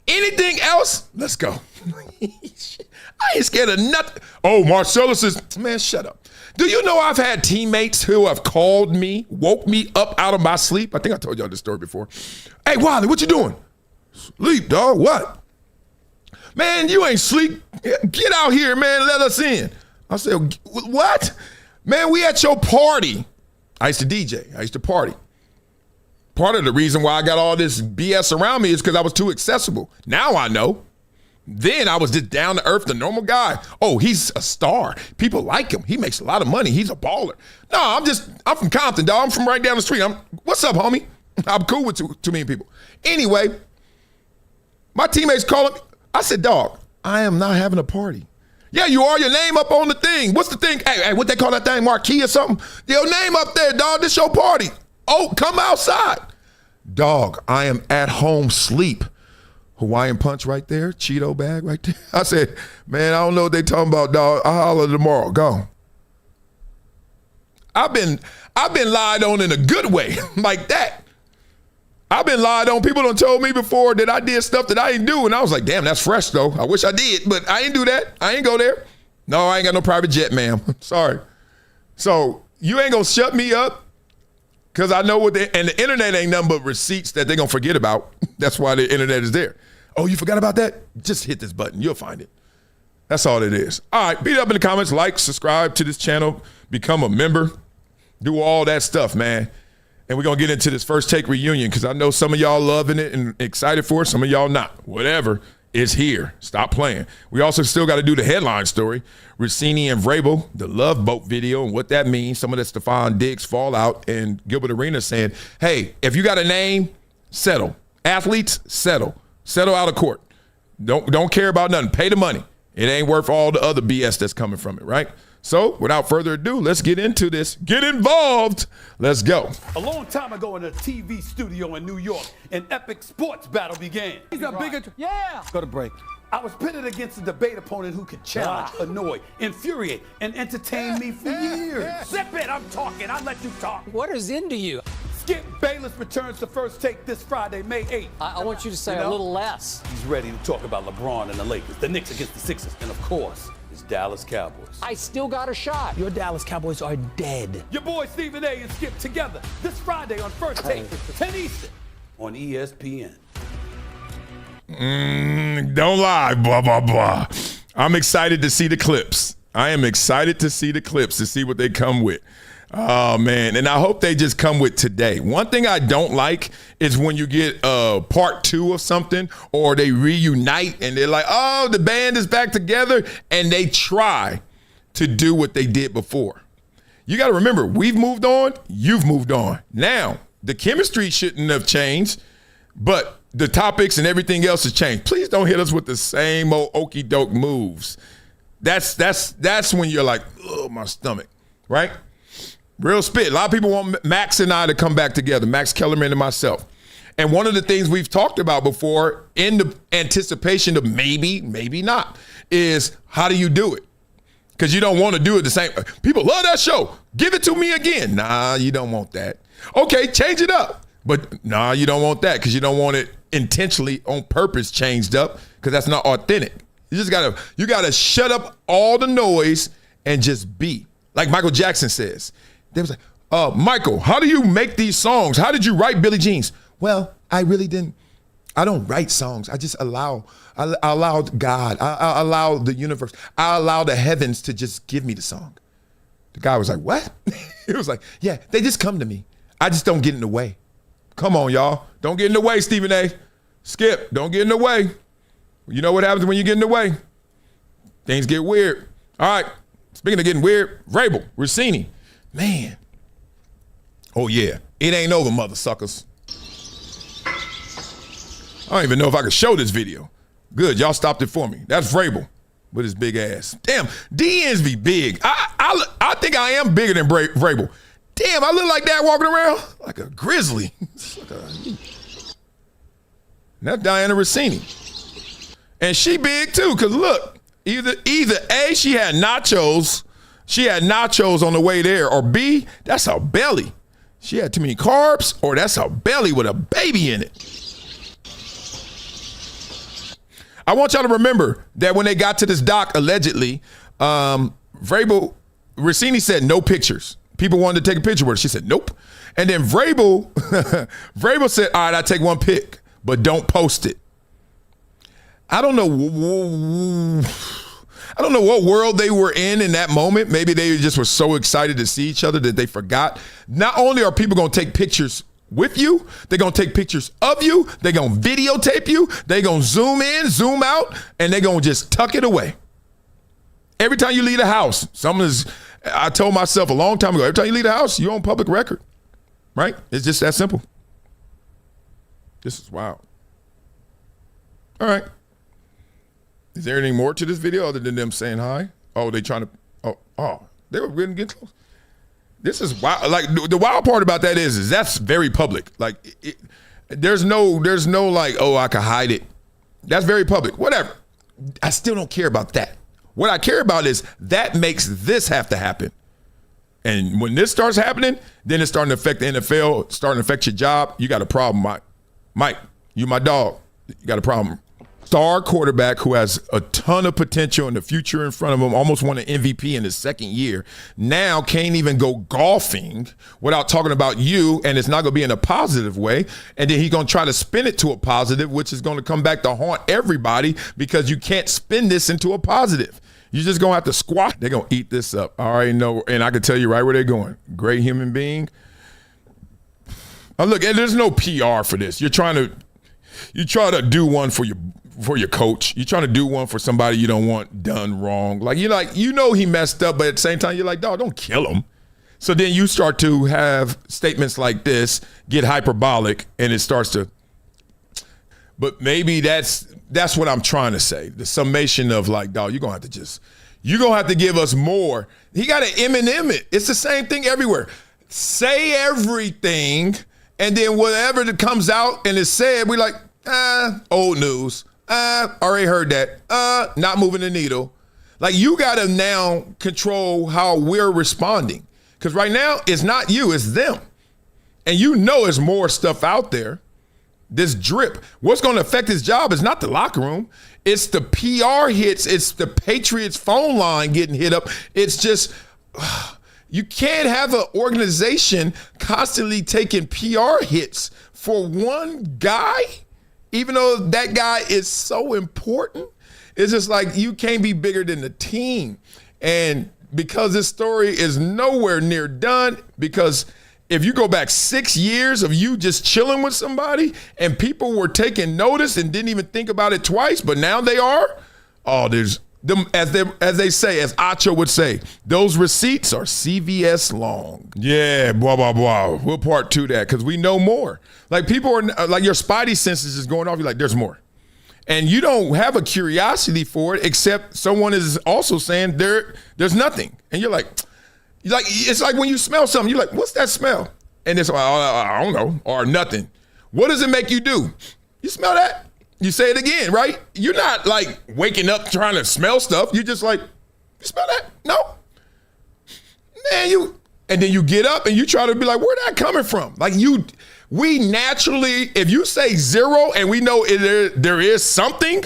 Anything else? Let's go. I ain't scared of nothing. Oh, Marcellus is, man, shut up. Do you know I've had teammates who have called me, woke me up out of my sleep? I think I told y'all this story before. Hey, Wiley, what you doing? Sleep, dog. What? Man, you ain't sleep. Get out here, man. Let us in. I said, what? Man, we at your party. I used to DJ. I used to party. Part of the reason why I got all this BS around me is because I was too accessible. Now I know. Then I was just down to earth, the normal guy. Oh, he's a star. People like him. He makes a lot of money. He's a baller. No, I'm from Compton, dog. I'm from right down the street. What's up, homie? I'm cool with too many people. Anyway, my teammates calling me. I said, dog, I am not having a party. Yeah, you are. Your name up on the thing. What's the thing? Hey, what they call that thing? Marquee or something? Your name up there, dog. This your party. Oh, come outside. Dog, I am at home sleep. Hawaiian punch right there, Cheeto bag right there. I said, man, I don't know what they talking about, dog. I'll holler tomorrow. Go. I've been lied on in a good way, like that. I've been lied on. People done told me before that I did stuff that I didn't do, and I was like, damn, that's fresh, though. I wish I did, but I ain't do that. I ain't go there. No, I ain't got no private jet, ma'am. Sorry. So you ain't gonna shut me up because I know what and the internet ain't nothing but receipts that they're gonna forget about. That's why the internet is there. Oh, you forgot about that? Just hit this button. You'll find it. That's all it is. All right, beat it up in the comments. Like, subscribe to this channel. Become a member. Do all that stuff, man. And we're going to get into this First Take reunion because I know some of y'all loving it and excited for it. Some of y'all not. Whatever is here. Stop playing. We also still got to do the headline story. Russini and Vrabel, the Love Boat video and what that means. Some of the Stephon Diggs fallout and Gilbert Arenas saying, hey, if you got a name, settle. Athletes, settle. Settle out of court. Don't care about nothing. Pay the money. It ain't worth all the other BS that's coming from it, right? So, without further ado, let's get into this. Get involved. Let's go. A long time ago in a TV studio in New York, an epic sports battle began. Yeah. Go to break. I was pitted against a debate opponent who could challenge, annoy, infuriate, and entertain me for years. Zip it, I'm talking. I'll let you talk. What is into you? Skip Bayless returns to First Take this Friday, May 8th. I want you to say a little less. He's ready to talk about LeBron and the Lakers, the Knicks against the Sixers, and of course, his Dallas Cowboys. I still got a shot. Your Dallas Cowboys are dead. Your boy Stephen A. and Skip together this Friday on First Take, 10 Eastern. On ESPN. Don't lie, blah, blah, blah. I'm excited to see the clips. I am excited to see the clips, to see what they come with. Oh, man. And I hope they just come with today. One thing I don't like is when you get part 2 of something, or they reunite and they're like, oh, the band is back together, and they try to do what they did before. You got to remember, we've moved on. You've moved on. Now, the chemistry shouldn't have changed, but the topics and everything else has changed. Please don't hit us with the same old okey doke moves. That's when you're like, oh, my stomach, right? Real spit. A lot of people want Max and I to come back together, Max Kellerman and myself. And one of the things we've talked about before, in the anticipation of maybe not, is how do you do it? Because you don't want to do it the same. People love that show. Give it to me again. Nah, you don't want that. Okay, change it up. But nah, you don't want that, because you don't want it intentionally on purpose changed up, because that's not authentic. You gotta shut up all the noise and just be. Like Michael Jackson says. They was like, Michael, how do you make these songs? How did you write Billie Jean's? Well, I really didn't. I don't write songs. I just allow God. I allow the universe. I allow the heavens to just give me the song. The guy was like, what? He was like, yeah, they just come to me. I just don't get in the way. Come on, y'all. Don't get in the way, Stephen A. Skip, don't get in the way. You know what happens when you get in the way? Things get weird. All right. Speaking of getting weird, Vrabel, Russini. Man. Oh, yeah. It ain't over, mother suckers. I don't even know if I can show this video. Good. Y'all stopped it for me. That's Vrabel with his big ass. Damn. D-ends be big. I think I am bigger than Vrabel. Damn, I look like that walking around like a grizzly. That's Dianna Russini. And she big too, because look, either A, she had nachos on the way there, or B, that's her belly. She had too many carbs, or that's her belly with a baby in it. I want y'all to remember that when they got to this doc, allegedly, Vrabel, Russini said no pictures. People wanted to take a picture with her. She said, nope. And then Vrabel said, all right, I'll take one pic, but don't post it. I don't know what world they were in that moment. Maybe they just were so excited to see each other that they forgot. Not only are people going to take pictures with you, they're going to take pictures of you, they're going to videotape you, they're going to zoom in, zoom out, and they're going to just tuck it away. Every time you leave the house, I told myself a long time ago, every time you leave the house, you're on public record, right? It's just that simple. This is wild. All right. Is there any more to this video other than them saying hi? Oh, they trying to, they were really getting close. This is wild. Like, the wild part about that is that's very public. Like, there's no like, oh, I can hide it. That's very public. Whatever. I still don't care about that. What I care about is that makes this have to happen. And when this starts happening, then it's starting to affect the NFL, starting to affect your job. You got a problem, Mike. Mike, you my dog. You got a problem. Star quarterback who has a ton of potential in the future in front of him, almost won an MVP in his second year, now can't even go golfing without talking about you, and it's not going to be in a positive way. And then he's going to try to spin it to a positive, which is going to come back to haunt everybody, because you can't spin this into a positive. You're just going to have to squat. They're going to eat this up. I already know, and I can tell you right where they're going. Great human being. Look, there's no PR for this. You try to do one for your coach. You're trying to do one for somebody you don't want done wrong. Like, you know he messed up, but at the same time, you're like, dog, don't kill him. So then you start to have statements like this get hyperbolic, and it starts to. But maybe that's what I'm trying to say. The summation of, like, dog, you're gonna have to give us more. He got to Eminem it. It's the same thing everywhere. Say everything, and then whatever that comes out and is said, we're like, old news. Already heard that. Not moving the needle. Like, you got to now control how we're responding. Because right now, it's not you, it's them. and you know there's more stuff out there. This drip. What's going to affect his job is not the locker room. It's the PR hits. It's the Patriots phone line getting hit up. It's just, you can't have an organization constantly taking PR hits for one guy, even though that guy is so important. It's just like you can't be bigger than the team. And because this story is nowhere near done, because if you go back 6 years of you just chilling with somebody and people were taking notice and didn't even think about it twice, but now they are, there's them, as they say, as Acho would say, those receipts are CVS long. Yeah, blah, blah, blah. We'll part two that because we know more. Like people are, like your spidey senses is going off. You're like, there's more. And you don't have a curiosity for it except someone is also saying there's nothing. And you're like, it's like when you smell something, you're like, what's that smell? And it's like, I don't know, or nothing. What does it make you do? You smell that? You say it again, right? You're not like waking up trying to smell stuff. You're just like, you smell that? No. Man, and then you get up and you try to be like, where'd that coming from? Like we naturally, if you say zero and we know there is something,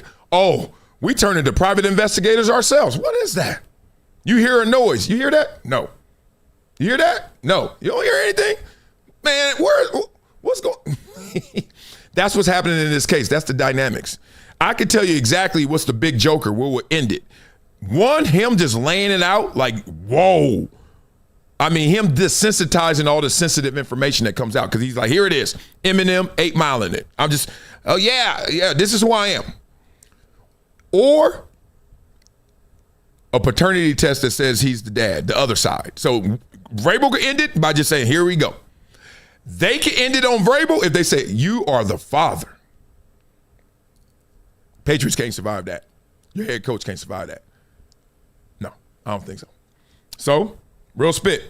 we turn into private investigators ourselves. What is that? You hear a noise. You hear that? No. You hear that? No. You don't hear anything? Man, what's going That's what's happening in this case. That's the dynamics. I can tell you exactly what's the big joker, where we'll end it. One, him just laying it out like, whoa. I mean, him desensitizing all the sensitive information that comes out because he's like, here it is. Eminem, 8 Mile in it. I'm just, yeah, this is who I am. Or a paternity test that says he's the dad, the other side. So Vrabel can end it by just saying, here we go. They can end it on Vrabel if they say, you are the father. Patriots can't survive that. Your head coach can't survive that. No, I don't think so. So, real spit.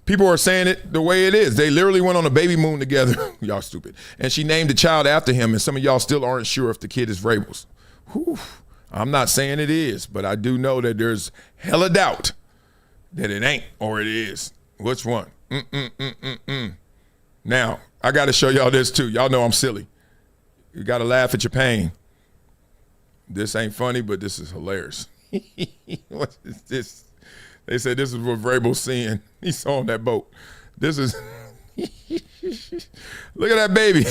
People are saying it the way it is. They literally went on a baby moon together. Y'all stupid. And she named the child after him, and some of y'all still aren't sure if the kid is Vrabel's. Whew. I'm not saying it is, but I do know that there's hella doubt that it ain't or it is. Which one? Now, I got to show y'all this too. Y'all know I'm silly. You got to laugh at your pain. This ain't funny, but this is hilarious. What is this? They said this is what Vrabel's seeing. He saw on that boat. This is, look at that baby.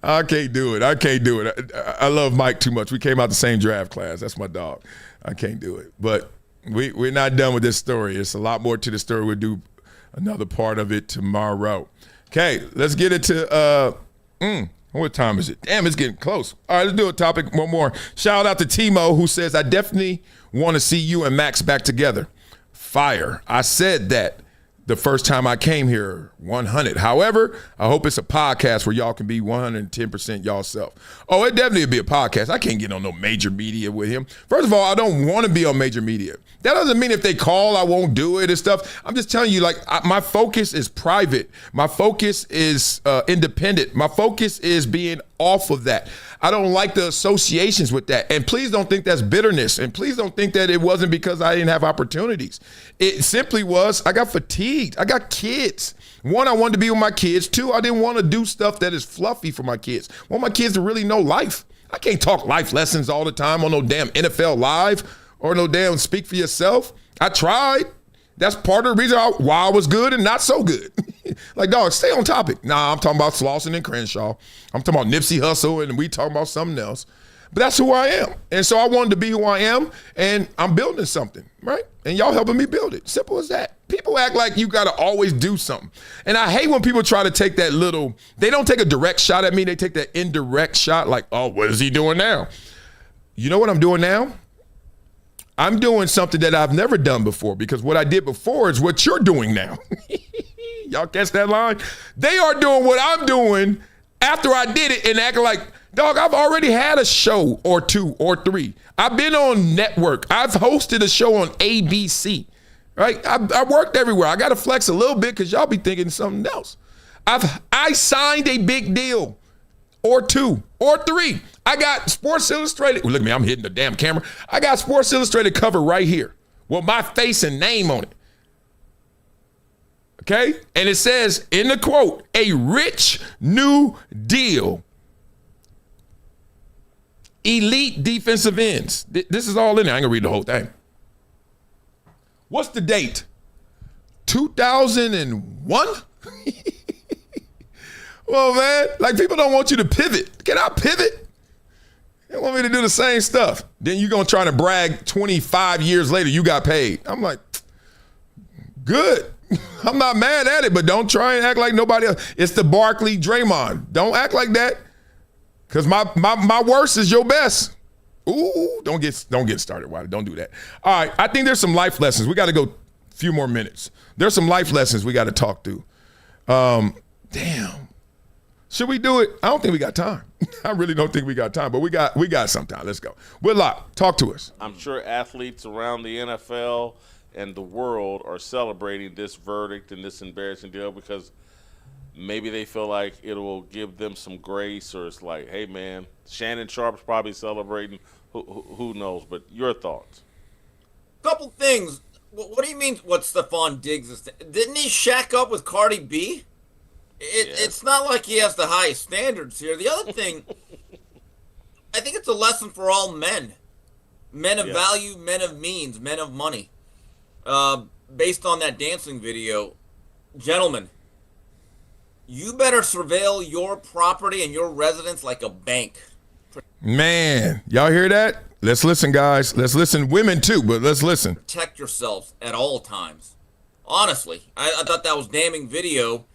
I can't do it. I love Mike too much. We came out the same draft class. That's my dog. I can't do it. But we're not done with this story. It's a lot more to the story. We'll do another part of it tomorrow. Okay, let's get into, what time is it? Damn, it's getting close. All right, let's do a topic, one more. Shout out to Timo, who says, I definitely want to see you and Max back together. Fire. I said that the first time I came here, 100. However, I hope it's a podcast where y'all can be 110% y'all self. Oh, it definitely would be a podcast. I can't get on no major media with him. First of all, I don't want to be on major media. That doesn't mean if they call, I won't do it and stuff. I'm just telling you, like, my focus is private. My focus is independent. My focus is being off of that. I don't like the associations with that. And please don't think that's bitterness. And please don't think that it wasn't because I didn't have opportunities. It simply was, I got fatigued. I got kids. One, I wanted to be with my kids. Two, I didn't want to do stuff that is fluffy for my kids. I want my kids to really know life. I can't talk life lessons all the time on no damn NFL Live or no damn Speak for Yourself. I tried. That's part of the reason why I was good and not so good. Like, dog, stay on topic. Nah, I'm talking about Slauson and Crenshaw. I'm talking about Nipsey Hussle, and we talking about something else. But that's who I am. And so I wanted to be who I am, and I'm building something, right? And y'all helping me build it. Simple as that. People act like you got to always do something. And I hate when people try to take that little, they don't take a direct shot at me. They take that indirect shot like, oh, what is he doing now? You know what I'm doing now? I'm doing something that I've never done before, because what I did before is what you're doing now. Y'all catch that line? They are doing what I'm doing after I did it and acting like, dog, I've already had a show or 2 or 3. I've been on network. I've hosted a show on ABC, right? I worked everywhere. I got to flex a little bit because y'all be thinking something else. I signed a big deal or 2 or 3. I got Sports Illustrated. Look at me, I'm hitting the damn camera. I got Sports Illustrated cover right here with my face and name on it. Okay? And it says in the quote, a rich new deal. Elite defensive ends. This is all in there. I ain't gonna read the whole thing. What's the date? 2001? Well, man, like people don't want you to pivot. Can I pivot? They want me to do the same stuff. Then you're gonna try to brag 25 years later you got paid. I'm like, good. I'm not mad at it, but don't try and act like nobody else. It's the Barkley Draymond. Don't act like that. Cause my worst is your best. Ooh, don't get started, Wiley. Don't do that. All right, I think there's some life lessons. We got to go a few more minutes. There's some life lessons we got to talk through. Damn. Should we do it? I don't think we got time. I really don't think we got time, but we got some time. Let's go. Whitlock, talk to us. I'm sure athletes around the NFL and the world are celebrating this verdict and this embarrassing deal because maybe they feel like it will give them some grace, or it's like, hey, man, Shannon Sharp's probably celebrating. Who knows? But your thoughts? Couple things. What do you mean what Stephon Diggs is? Didn't he shack up with Cardi B? It's not like he has the highest standards here. The other thing, I think it's a lesson for all men. Men of value, men of means, men of money. Based on that dancing video, gentlemen, you better surveil your property and your residence like a bank. Man, y'all hear that? Let's listen, guys. Let's listen. Women too, but let's listen. Protect yourselves at all times. Honestly, I thought that was damning video.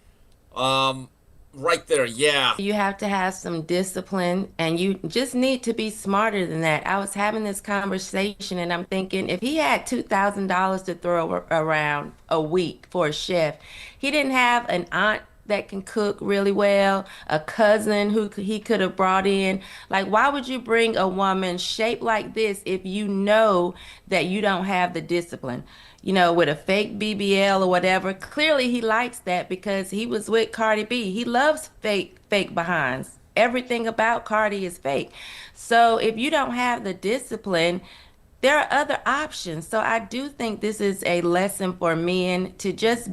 Right there, yeah. You have to have some discipline, and you just need to be smarter than that. I was having this conversation, and I'm thinking, if he had $2,000 to throw around a week for a chef, he didn't have an aunt that can cook really well, a cousin who he could have brought in. Like, why would you bring a woman shaped like this if you know that you don't have the discipline? You know, with a fake BBL or whatever. Clearly he likes that because he was with Cardi B. He loves fake behinds. Everything about Cardi is fake. So if you don't have the discipline, there are other options. So I do think this is a lesson for men to just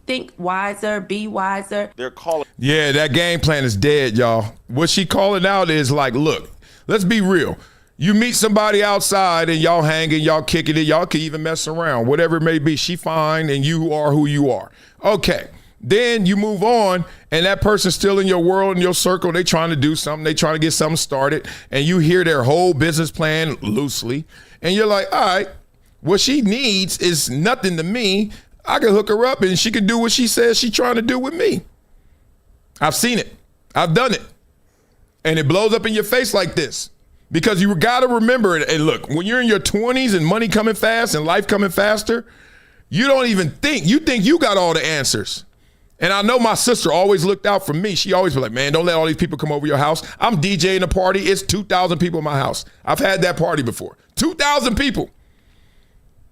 think wiser, be wiser. They're calling. Yeah, that game plan is dead, y'all. What she calling out is like, look, let's be real. You meet somebody outside and y'all hanging, y'all kicking it, y'all can even mess around, whatever it may be. She fine and you are who you are. Okay. Then you move on and that person's still in your world, in your circle. They trying to do something. They trying to get something started. And you hear their whole business plan loosely. And you're like, all right, what she needs is nothing to me. I can hook her up and she can do what she says she's trying to do with me. I've seen it. I've done it. And it blows up in your face like this. Because you got to remember it. And look, when you're in your 20s and money coming fast and life coming faster, you don't even think. You think you got all the answers. And I know my sister always looked out for me. She always was like, man, don't let all these people come over your house. I'm DJing a party. It's 2,000 people in my house. I've had that party before. 2,000 people.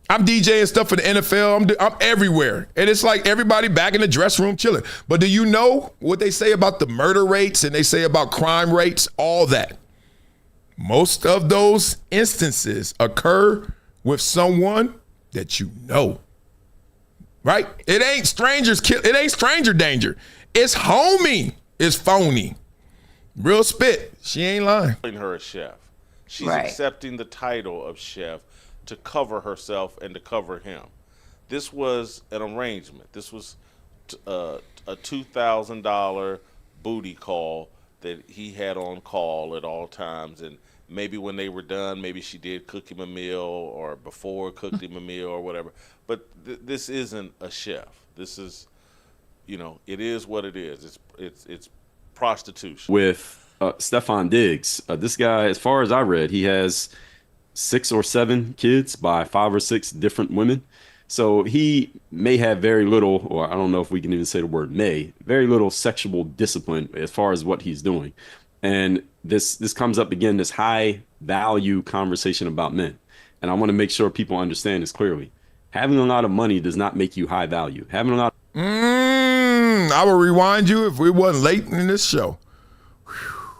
I'm DJing stuff for the NFL. I'm everywhere. And it's like everybody back in the dressing room chilling. But do you know what they say about the murder rates and they say about crime rates? All that. Most of those instances occur with someone that you know, right? It ain't strangers it ain't stranger danger. It's homie. It's phony. Real spit. She ain't lying. Her a chef. She's Right. accepting the title of chef to cover herself and to cover him. This was an arrangement. This was a $2,000 booty call that he had on call at all times, and maybe when they were done, maybe she did cook him a meal, or before cooked him a meal or whatever. But this isn't a chef. This is, it is what it is. It's prostitution. With Stephon Diggs, this guy, as far as I read, he has 6 or 7 kids by 5 or 6 different women. So he may have very little, or I don't know if we can even say the word may, very little sexual discipline as far as what he's doing. And this comes up again, this high value conversation about men. And I want to make sure people understand this clearly. Having a lot of money does not make you high value. Having a lot I will rewind you if we wasn't late in this show. Whew.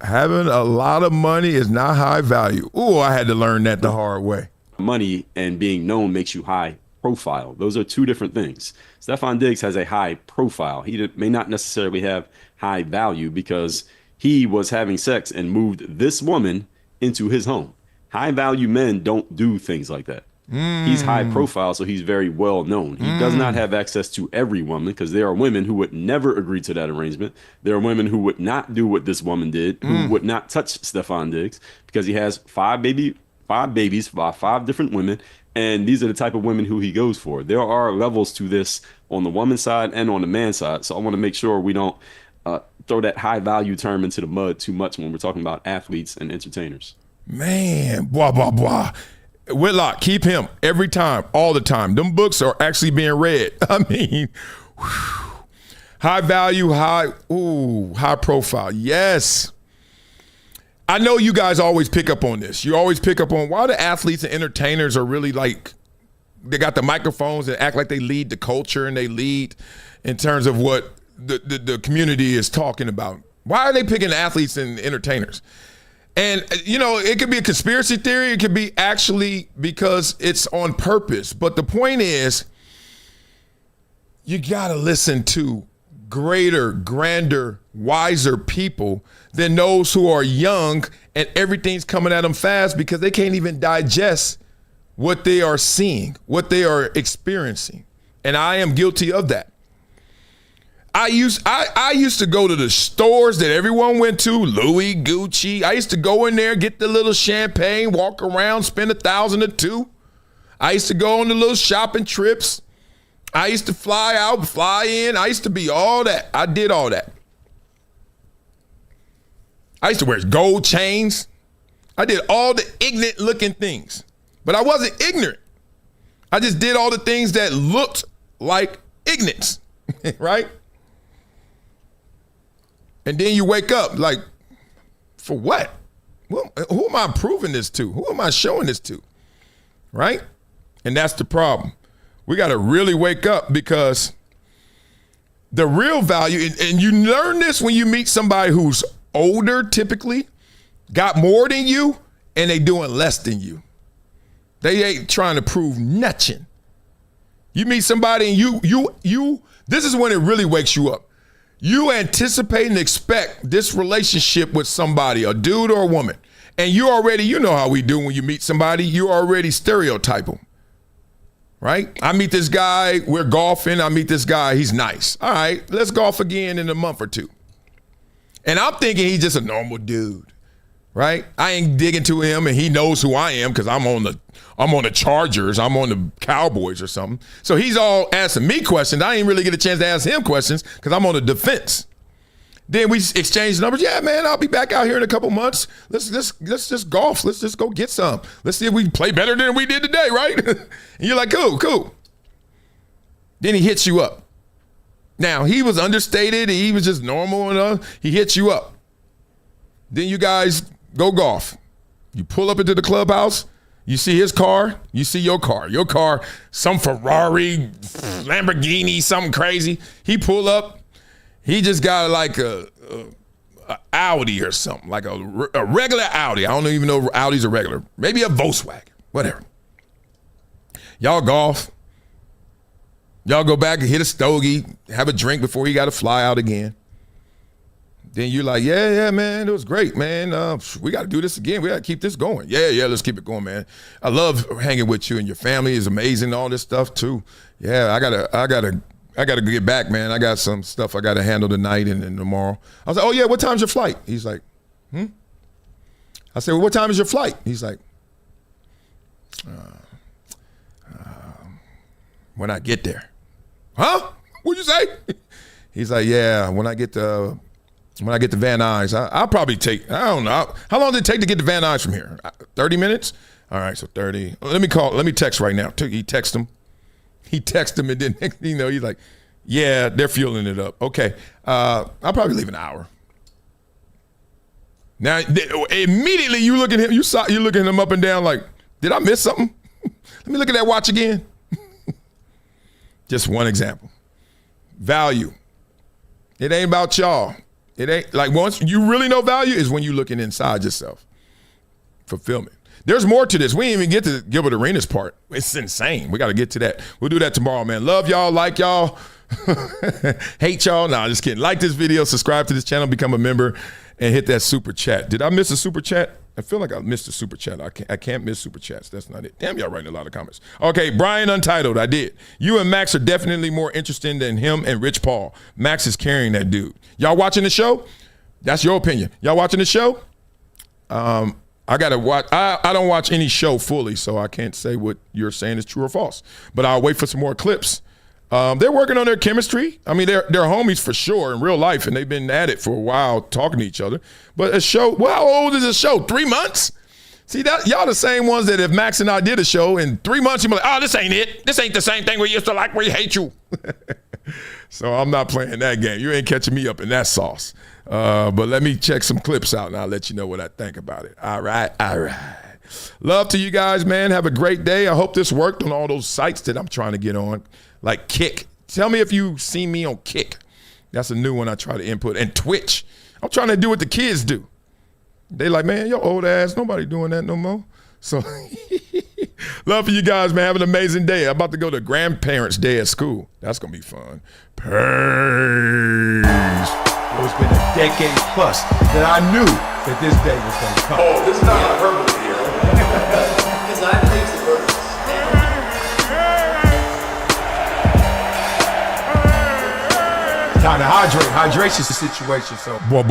Having a lot of money is not high value. Ooh, I had to learn that the hard way. money and being known makes you high profile. Those are two different things. Stephon Diggs has a high profile. He may not necessarily have high value because he was having sex and moved this woman into his home. High value men don't do things like that. He's high profile, so he's very well known. He does not have access to every woman because there are women who would never agree to that arrangement. There are women who would not do what this woman did, who would not touch Stephon Diggs because he has five babies by 5 different women, and these are the type of women who he goes for. There are levels to this on the woman's side and on the man's side, so I want to make sure we don't throw that high value term into the mud too much when we're talking about athletes and entertainers. Man, blah, blah, blah. Whitlock, keep him every time, all the time. Them books are actually being read. I mean, whew. High value, high profile. Yes. I know you guys always pick up on this. You always pick up on why the athletes and entertainers are really like, they got the microphones and act like they lead the culture and they lead in terms of what the community is talking about. Why are they picking athletes and entertainers? And, you know, it could be a conspiracy theory. It could be actually because it's on purpose. But the point is, you got to listen to greater, grander, wiser people than those who are young and everything's coming at them fast because they can't even digest what they are seeing, what they are experiencing. And I am guilty of that. I used to go to the stores that everyone went to, Louis, Gucci. I used to go in there, get the little champagne, walk around, spend $1,000 or $2,000. I used to go on the little shopping trips. I used to fly out, fly in. I used to be all that. I did all that. I used to wear gold chains. I did all the ignorant looking things, but I wasn't ignorant. I just did all the things that looked like ignorance, right? And then you wake up like, for what? Well, who am I proving this to? Who am I showing this to? Right? And that's the problem. We got to really wake up because the real value, and you learn this when you meet somebody who's older, typically, got more than you, and they doing less than you. They ain't trying to prove nothing. You meet somebody and you, this is when it really wakes you up. You anticipate and expect this relationship with somebody, a dude or a woman. And you already, you know how we do when you meet somebody, you already stereotype them, right? I meet this guy, we're golfing, I meet this guy, he's nice. All right, let's golf again in a month or two. And I'm thinking he's just a normal dude, right? I ain't digging to him and he knows who I am because I'm on the Chargers, I'm on the Cowboys or something. So he's all asking me questions. I ain't really get a chance to ask him questions because I'm on the defense. Then we exchange numbers. Yeah, man, I'll be back out here in a couple months. Let's just golf. Let's just go get some. Let's see if we can play better than we did today, right? And you're like, cool. Then he hits you up. Now, he was understated. He was just normal enough. He hits you up. Then you guys go golf. You pull up into the clubhouse. You see his car, you see your car. Your car, some Ferrari, Lamborghini, something crazy. He pull up, he just got like a Audi or something, like a regular Audi. I don't even know if Audis are regular. Maybe a Volkswagen, whatever. Y'all golf. Y'all go back and hit a stogie, have a drink before he got to fly out again. Then you're like, yeah, man, it was great, man. We got to do this again. We got to keep this going. Yeah, let's keep it going, man. I love hanging with you, and your family is amazing. All this stuff too. Yeah, I gotta get back, man. I got some stuff I got to handle tonight and tomorrow. I was like, oh yeah, what time's your flight? He's like, I said, well, what time is your flight? He's like, when I get there. Huh? What'd you say? He's like, yeah, when I get to Van Nuys, I'll probably take, I don't know. How long did it take to get to Van Nuys from here? 30 minutes? All right, so 30. Let me text right now. He texted him. And then next thing you know, he's like, yeah, they're fueling it up. Okay, I'll probably leave an hour. Now, immediately you look at him, you're looking him up and down like, did I miss something? Let me look at that watch again. Just one example. Value. It ain't about y'all. It ain't like once you really know value is when you looking inside yourself. Fulfillment. There's more to this. We didn't even get to Gilbert Arenas part. It's insane. We got to get to that. We'll do that tomorrow, man. Love y'all, like y'all, hate y'all. Nah, just kidding. Like this video, subscribe to this channel, become a member, and hit that super chat. Did I miss a super chat? I feel like I missed a super chat. I can't miss super chats. That's not it. Damn, y'all writing a lot of comments. Okay, Brian Untitled, I did. You and Max are definitely more interesting than him and Rich Paul. Max is carrying that dude. Y'all watching the show? That's your opinion. Y'all watching the show? I gotta watch. I don't watch any show fully, so I can't say what you're saying is true or false. But I'll wait for some more clips. They're working on their chemistry. I mean, they're homies for sure in real life, and they've been at it for a while talking to each other. But a show, well, how old is a show? 3 months? See, that y'all the same ones that if Max and I did a show in 3 months, you'd be like, oh, this ain't it. This ain't the same thing we used to like. We hate you. So I'm not playing that game. You ain't catching me up in that sauce. But let me check some clips out, and I'll let you know what I think about it. All right. Love to you guys, man. Have a great day. I hope this worked on all those sites that I'm trying to get on, like Kick. Tell me if you see me on Kick. That's a new one I try to input. And Twitch. I'm trying to do what the kids do. They like, man, your old ass, nobody doing that no more. So love for you guys, man. Have an amazing day. I'm about to go to Grandparents' Day at school. That's going to be fun. Peace. It's been a decade plus that I knew that this day was going to come. Oh, this is not hyperbole here. Because I believe the birds. Time to hydrate. Hydration's the situation, so. Boy.